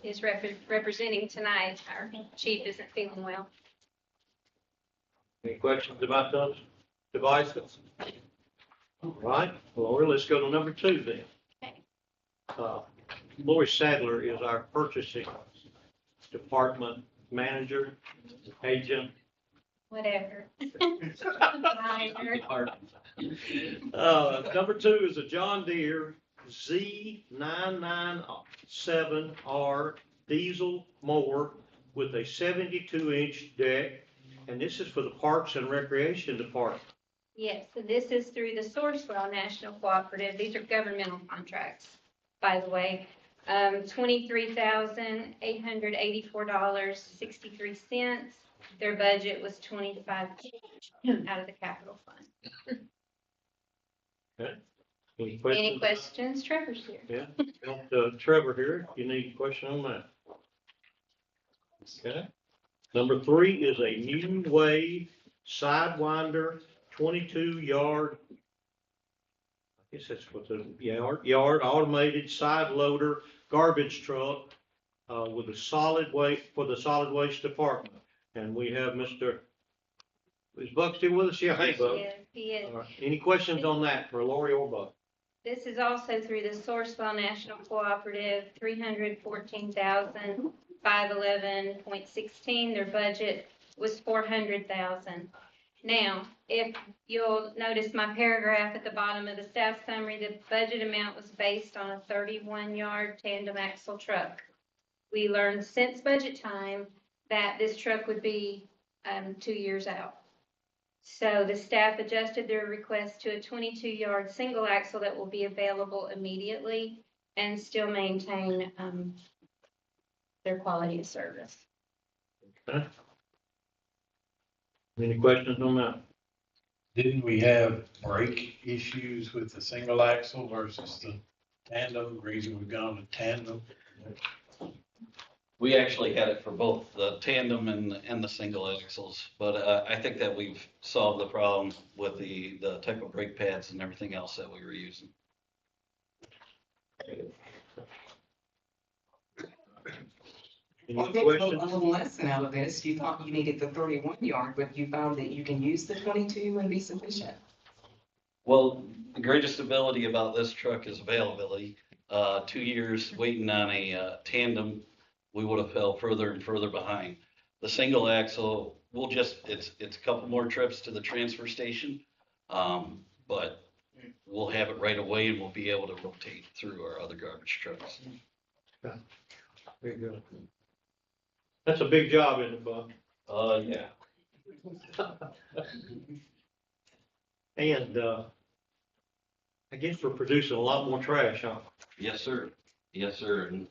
[SPEAKER 14] is representing tonight. Our chief isn't feeling well.
[SPEAKER 3] Any questions about those devices? All right, Lori, let's go to number 2 then.
[SPEAKER 14] Okay.
[SPEAKER 3] Lori Sadler is our purchasing department manager, agent.
[SPEAKER 14] Whatever.
[SPEAKER 3] Number 2 is a John Deere Z997R diesel mower with a 72-inch deck, and this is for the Parks and Recreation Department.
[SPEAKER 14] Yes, so this is through the Sourcewell National Cooperative. These are governmental contracts, by the way. $23,884.63. Their budget was $25 out of the capital fund.
[SPEAKER 3] Okay. Any questions?
[SPEAKER 14] Any questions? Trevor's here.
[SPEAKER 3] Yeah, Trevor here, if you need a question on that. Okay. Number 3 is a New Wave Sidewinder 22-yard, I guess that's what the yard automated side loader garbage truck with a solid waste for the solid waste department. And we have is Buck still with us? Yeah, hey Buck.
[SPEAKER 14] Yeah, he is.
[SPEAKER 3] All right. Any questions on that for Lori or Buck?
[SPEAKER 14] This is also through the Sourcewell National Cooperative, $314,511.16. Their budget was $400,000. Now, if you'll notice my paragraph at the bottom of the staff summary, the budget amount was based on a 31-yard tandem axle truck. We learned since budget time that this truck would be 2 years out. So the staff adjusted their request to a 22-yard single axle that will be available immediately and still maintain their quality of service.
[SPEAKER 3] Okay. Any questions on that?
[SPEAKER 12] Didn't we have brake issues with the single axle versus the tandem? The reason we've gone to tandem?
[SPEAKER 13] We actually had it for both the tandem and the single axles, but I think that we've solved the problem with the type of brake pads and everything else that we were using.
[SPEAKER 3] Any
[SPEAKER 9] I think a
[SPEAKER 3] questions?
[SPEAKER 9] little lesson out of this, you thought you needed the 31-yard, but you found that you can use the 22 and be sufficient.
[SPEAKER 13] Well, the greatest ability about this truck is availability. 2 years waiting on a tandem, we would have fell further and further behind. The single axle, it's a couple more trips to the transfer station. But we'll have it right away and we'll be able to rotate through our other garbage trucks.
[SPEAKER 3] Very good. That's a big job, isn't it, Bob?
[SPEAKER 13] Yeah.
[SPEAKER 3] And, I guess we're producing a lot more trash, huh?
[SPEAKER 13] Yes, sir. Yes, sir. And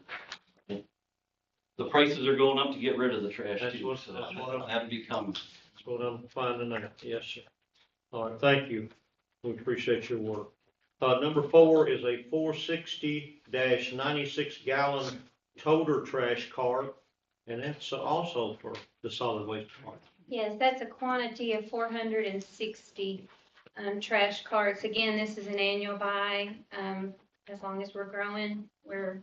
[SPEAKER 13] the prices are going up to get rid of the trash
[SPEAKER 3] That's
[SPEAKER 13] too,
[SPEAKER 3] what-
[SPEAKER 13] so
[SPEAKER 3] that's what
[SPEAKER 13] that'll be coming.
[SPEAKER 3] That's what I'm finding out. Yes, sir. All right, thank you. We appreciate your work. Number 4 is a 460-96 gallon toter trash cart, and that's also for the solid waste department.
[SPEAKER 14] Yes, that's a quantity of 460 trash carts. Again, this is an annual buy. As long as we're growing, we're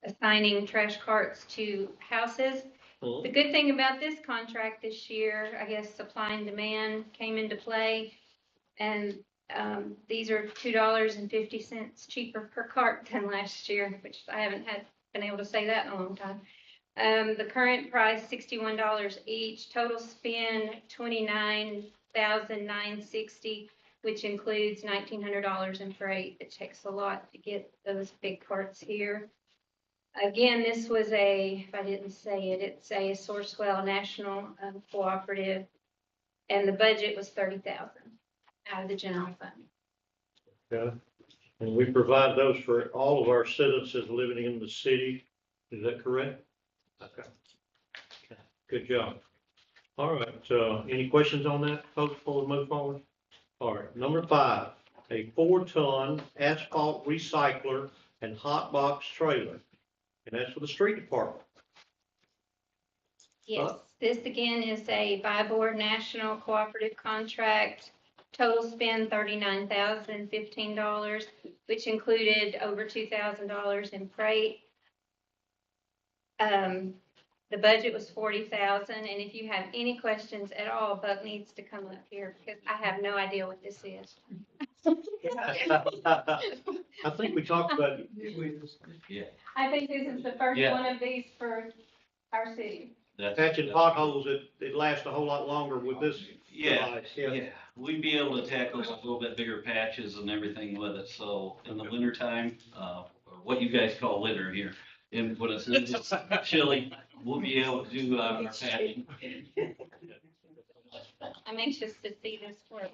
[SPEAKER 14] assigning trash carts to houses. The good thing about this contract this year, I guess supply and demand came into play. And these are $2.50 cheaper per cart than last year, which I haven't been able to say that in a long time. The current price, $61 each, total spend $29,960, which includes $1,900 in freight. It takes a lot to get those big carts here. Again, this was if I didn't say it, it's a Sourcewell National Cooperative, and the budget was $30,000 out of the general fund.
[SPEAKER 3] Okay. And we provide those for all of our citizens living in the city. Is that correct? Okay. Good job. All right, any questions on that, folks, before we move forward? All right, number 5, a 4-ton asphalt recycler and hot box trailer. And that's for the street department.
[SPEAKER 14] Yes, this again is a Vibor National Cooperative contract. Total spend $39,015, which included over $2,000 in freight. The budget was $40,000, and if you have any questions at all, Buck needs to come up here because I have no idea what this is.
[SPEAKER 3] I think we talked about it.
[SPEAKER 13] Yeah.
[SPEAKER 14] I think this is the first
[SPEAKER 13] Yeah.
[SPEAKER 14] one of these for our city.
[SPEAKER 3] Patching potholes, it lasts a whole lot longer with this
[SPEAKER 13] Yeah,
[SPEAKER 3] device.
[SPEAKER 13] yeah, we'd be able to tackle a little bit bigger patches and everything with it, so in the winter time, or what you guys call winter here, and when it's chilly, we'll be able to do our patching.
[SPEAKER 14] I'm anxious to see this work.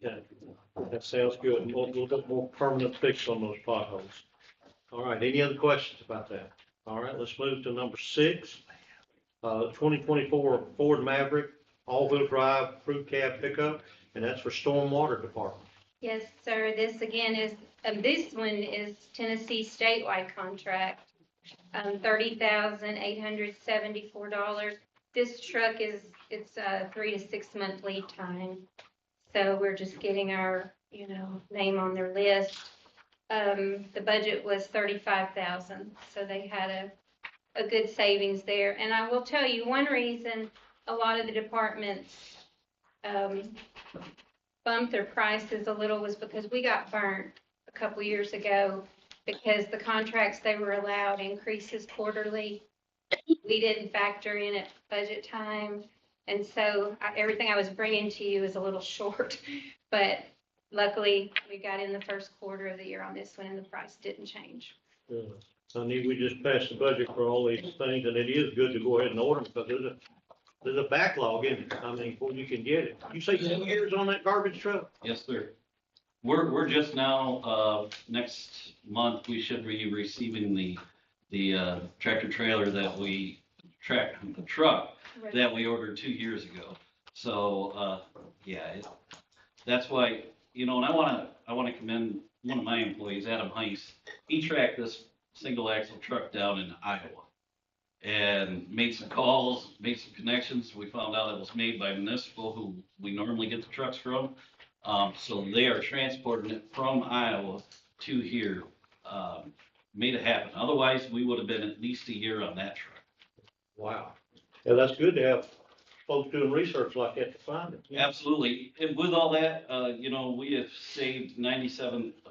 [SPEAKER 3] Yeah, that sounds good. A little bit more permanent fix on those potholes. All right, any other questions about that? All right, let's move to number 6. 2024 Ford Maverick all-wheel drive crew cab pickup, and that's for stormwater department.
[SPEAKER 14] Yes, sir. This again is, this one is Tennessee statewide contract, $30,874. This truck it's a 3 to 6 month lead time. So we're just getting our, name on their list. The budget was $35,000, so they had a good savings there. And I will tell you, one reason a lot of the departments bumped their prices a little was because we got burnt a couple years ago because the contracts they were allowed increases quarterly. We didn't factor in at budget time. And so everything I was bringing to you is a little short, but luckily we got in the first quarter of the year on this one and the price didn't change.
[SPEAKER 3] Yeah. I need, we just passed the budget for all these things, and it is good to go ahead and order them, because there's a backlog in it. I mean, before you can get it. You say 2 years on that garbage truck?
[SPEAKER 13] Yes, sir. We're just now, next month, we should be receiving the tractor trailer that the truck that we ordered 2 years ago. So, that's why, and I wanna commend one of my employees, Adam Heiss. He tracked this single axle truck down in Iowa and made some calls, made some connections. We found out it was made by Municipal, who we normally get the trucks from. So they are transporting it from Iowa to here, made it happen. Otherwise, we would have been at least a year on that truck.
[SPEAKER 3] Wow. Yeah, that's good to have folks doing research like that to find it.
[SPEAKER 13] Absolutely. And with all that, we have saved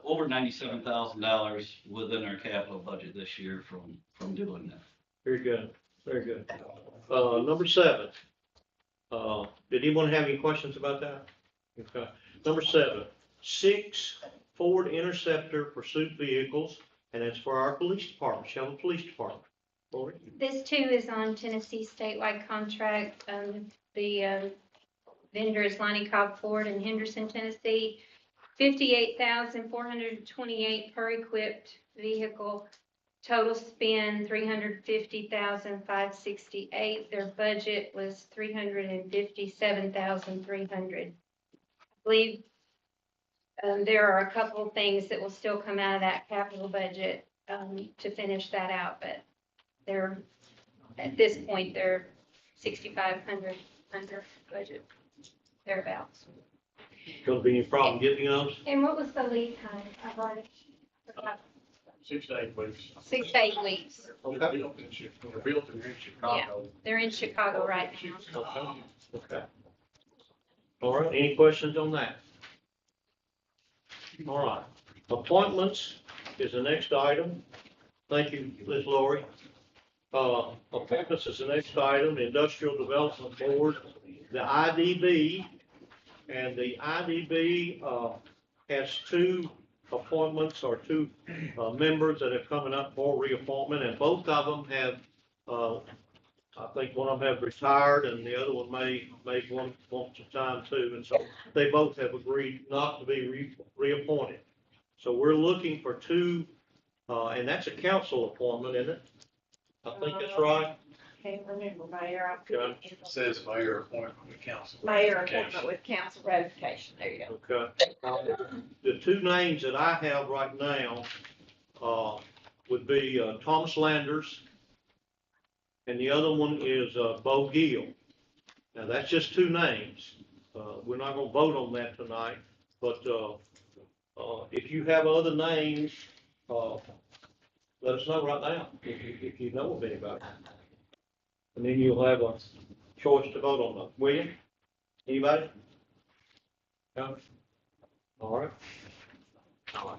[SPEAKER 13] over $97,000 within our capital budget this year from doing that.
[SPEAKER 3] Very good, very good. Number 7. Did anyone have any questions about that? Okay. Number 7, 6 Ford Interceptor pursuit vehicles, and it's for our police department, Shelby Police Department. Lori?
[SPEAKER 14] This too is on Tennessee statewide contract. The vendor is Lonnie Cobb Ford in Henderson, Tennessee. $58,428 per equipped vehicle. Total spend $350,568. Their budget was $357,300. I believe there are a couple of things that will still come out of that capital budget to finish that out, but at this point, they're $6,500 under budget, thereabouts.
[SPEAKER 3] Gonna be any problem getting those?
[SPEAKER 14] And what was the lead time? I've already forgot.
[SPEAKER 12] 6 to 8 weeks.
[SPEAKER 14] 6 to 8 weeks.
[SPEAKER 3] Okay.
[SPEAKER 12] They're built in Chicago.
[SPEAKER 14] They're in Chicago right now.
[SPEAKER 3] Okay. All right, any questions on that? All right, appointments is the next item. Thank you, Liz Lori. Appointments is the next item, Industrial Development Board, the IDB. And the IDB has 2 appointments or 2 members that are coming up for reappointment, and both of them have, I think one of them have retired, and the other one may want some time too, and so they both have agreed not to be reappointed. So we're looking for 2, and that's a council appointment, isn't it? I think that's right.
[SPEAKER 1] Can't remember, Mayor, I put
[SPEAKER 3] Okay.
[SPEAKER 1] it in.
[SPEAKER 12] Says mayor appointment with council.
[SPEAKER 1] Mayor appointment with council ratification, there you go.
[SPEAKER 3] Okay. The 2 names that I have right now, would be, Thomas Landers, and the other one is, Bo Gill. Now, that's just 2 names. We're not gonna vote on that tonight, but, if you have other names, let us know right now, if you know of anybody. And then you'll have a choice to vote on them. William? Anybody? No? All right.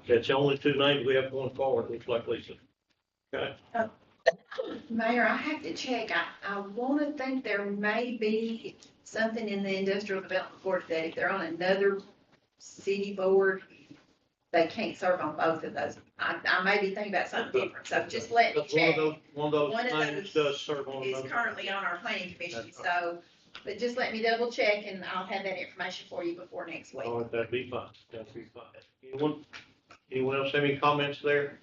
[SPEAKER 3] That's the only 2 names we have going forward, looks like, Lisa. Okay?
[SPEAKER 1] Mayor, I have to check. I want to think there may be something in the Industrial Development Board that if they're on another city board, they can't serve on both of those. I may be thinking about something different, so just let me
[SPEAKER 3] That's
[SPEAKER 1] check.
[SPEAKER 3] one of those
[SPEAKER 1] One of
[SPEAKER 3] names
[SPEAKER 1] those
[SPEAKER 3] does serve on
[SPEAKER 1] Is
[SPEAKER 3] another.
[SPEAKER 1] currently on our planning commission,
[SPEAKER 3] That's
[SPEAKER 1] so, but just let me double check and I'll have that information for you before next week.
[SPEAKER 3] All right, that'd be fine. That'd be fine. Anyone else have any comments there?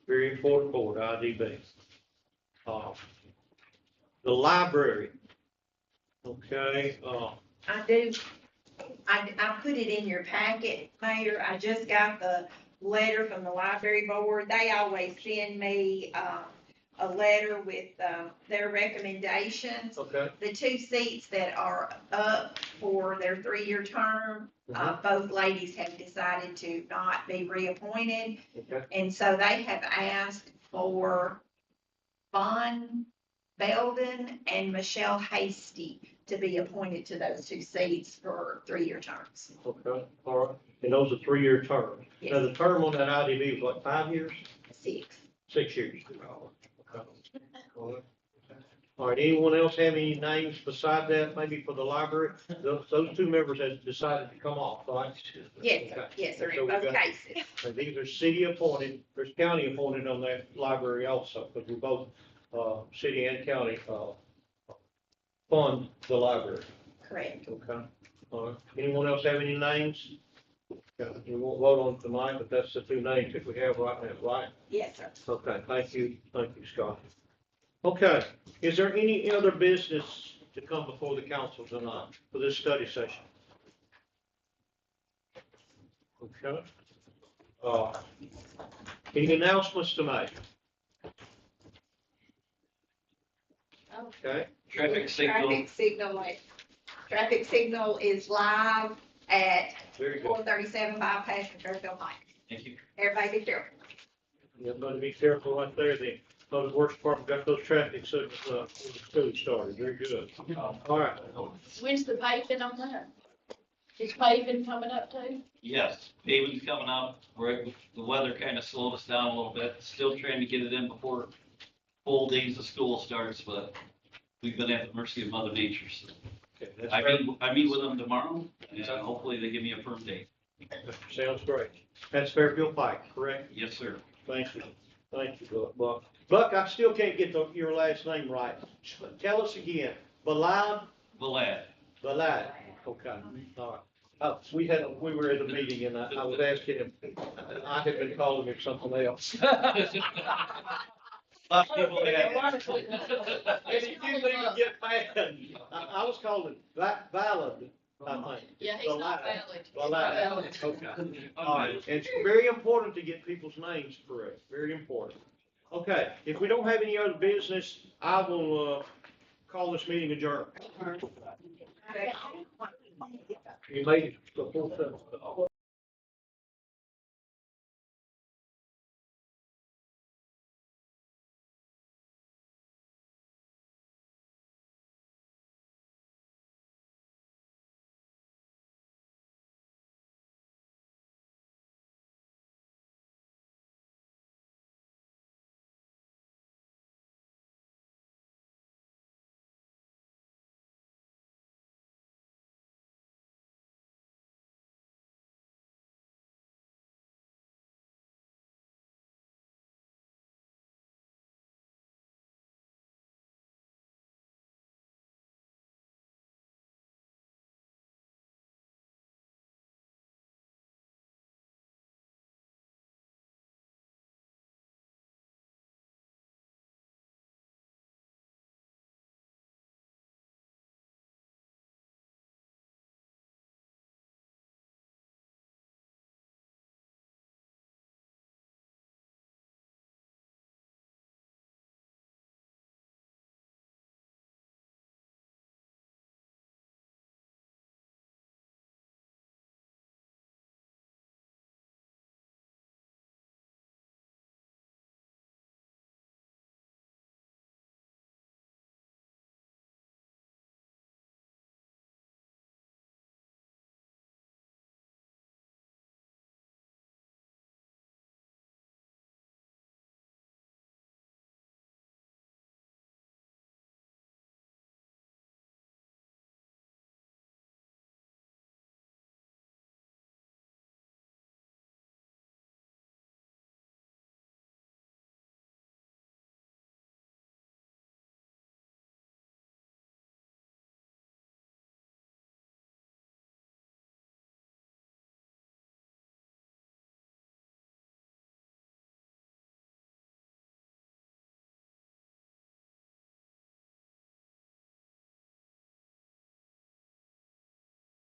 [SPEAKER 3] Very important board, IDB. The library. Okay,
[SPEAKER 1] I do, I put it in your packet, Mayor. I just got the letter from the library board. They always send me, a letter with, their recommendations.
[SPEAKER 3] okay.
[SPEAKER 1] The 2 seats that are up for their 3-year term, both ladies have decided to not be reappointed.
[SPEAKER 3] Okay.
[SPEAKER 1] And so they have asked for Vaughn Belden and Michelle Hasty to be appointed to those 2 seats for 3-year terms.
[SPEAKER 3] Okay, all right. And those are 3-year terms. Now, the term on that IDB is like 5 years?
[SPEAKER 1] 6.
[SPEAKER 3] 6 years. Okay. All right, anyone else have any names beside that, maybe for the library? Those 2 members have decided to come off, right?
[SPEAKER 1] Yes, sir. Yes, sir,
[SPEAKER 3] So
[SPEAKER 1] in
[SPEAKER 3] we
[SPEAKER 1] both
[SPEAKER 3] got-
[SPEAKER 1] cases.
[SPEAKER 3] And these are city appointed, there's county appointed on that library also, because we both, city and county, fund the library.
[SPEAKER 1] Correct.
[SPEAKER 3] Okay. All right. Anyone else have any names? Okay, we won't vote on it tonight, but that's the 2 names that we have right now, right?
[SPEAKER 1] Yes, sir.
[SPEAKER 3] Okay, thank you, Scott. Okay, is there any other business to come before the council tonight for this study session? Okay. Any announcements to make? Okay,
[SPEAKER 13] Traffic signal.
[SPEAKER 1] Traffic signal is live at
[SPEAKER 3] very good.
[SPEAKER 1] 437 bypass from Fairfield Pike.
[SPEAKER 13] Thank you.
[SPEAKER 1] Everybody be careful.
[SPEAKER 3] Everybody be careful right there then. Public Works Department got those traffic signals up before the school started, very good. All right,
[SPEAKER 11] When's the paving on that? Is paving coming up too?
[SPEAKER 13] Yes, paving's coming up, the weather kind of slowed us down a little bit, still trying to get it in before full days of school starts, but we've been at the mercy of Mother Nature, so.
[SPEAKER 3] okay, that's
[SPEAKER 13] I meet with them tomorrow, and hopefully they give me a firm date.
[SPEAKER 3] sounds great. That's Fairfield Pike, correct?
[SPEAKER 13] Yes, sir.
[SPEAKER 3] Thank you, Buck. Buck, I still can't get your last name right. Tell us again. Balad?
[SPEAKER 13] Valad.
[SPEAKER 3] Balad. Okay, all right. We were at a meeting and I was asking him, I had been calling him something else.
[SPEAKER 13] Lots of people have.
[SPEAKER 3] And he didn't even get mad. I was calling valid, I think.
[SPEAKER 11] Yeah, he's not valid.
[SPEAKER 3] Valid. Okay. All right. And it's very important to get people's names correct. Very important. Okay. If we don't have any other business, I will, call this meeting adjourned. You made it before 7.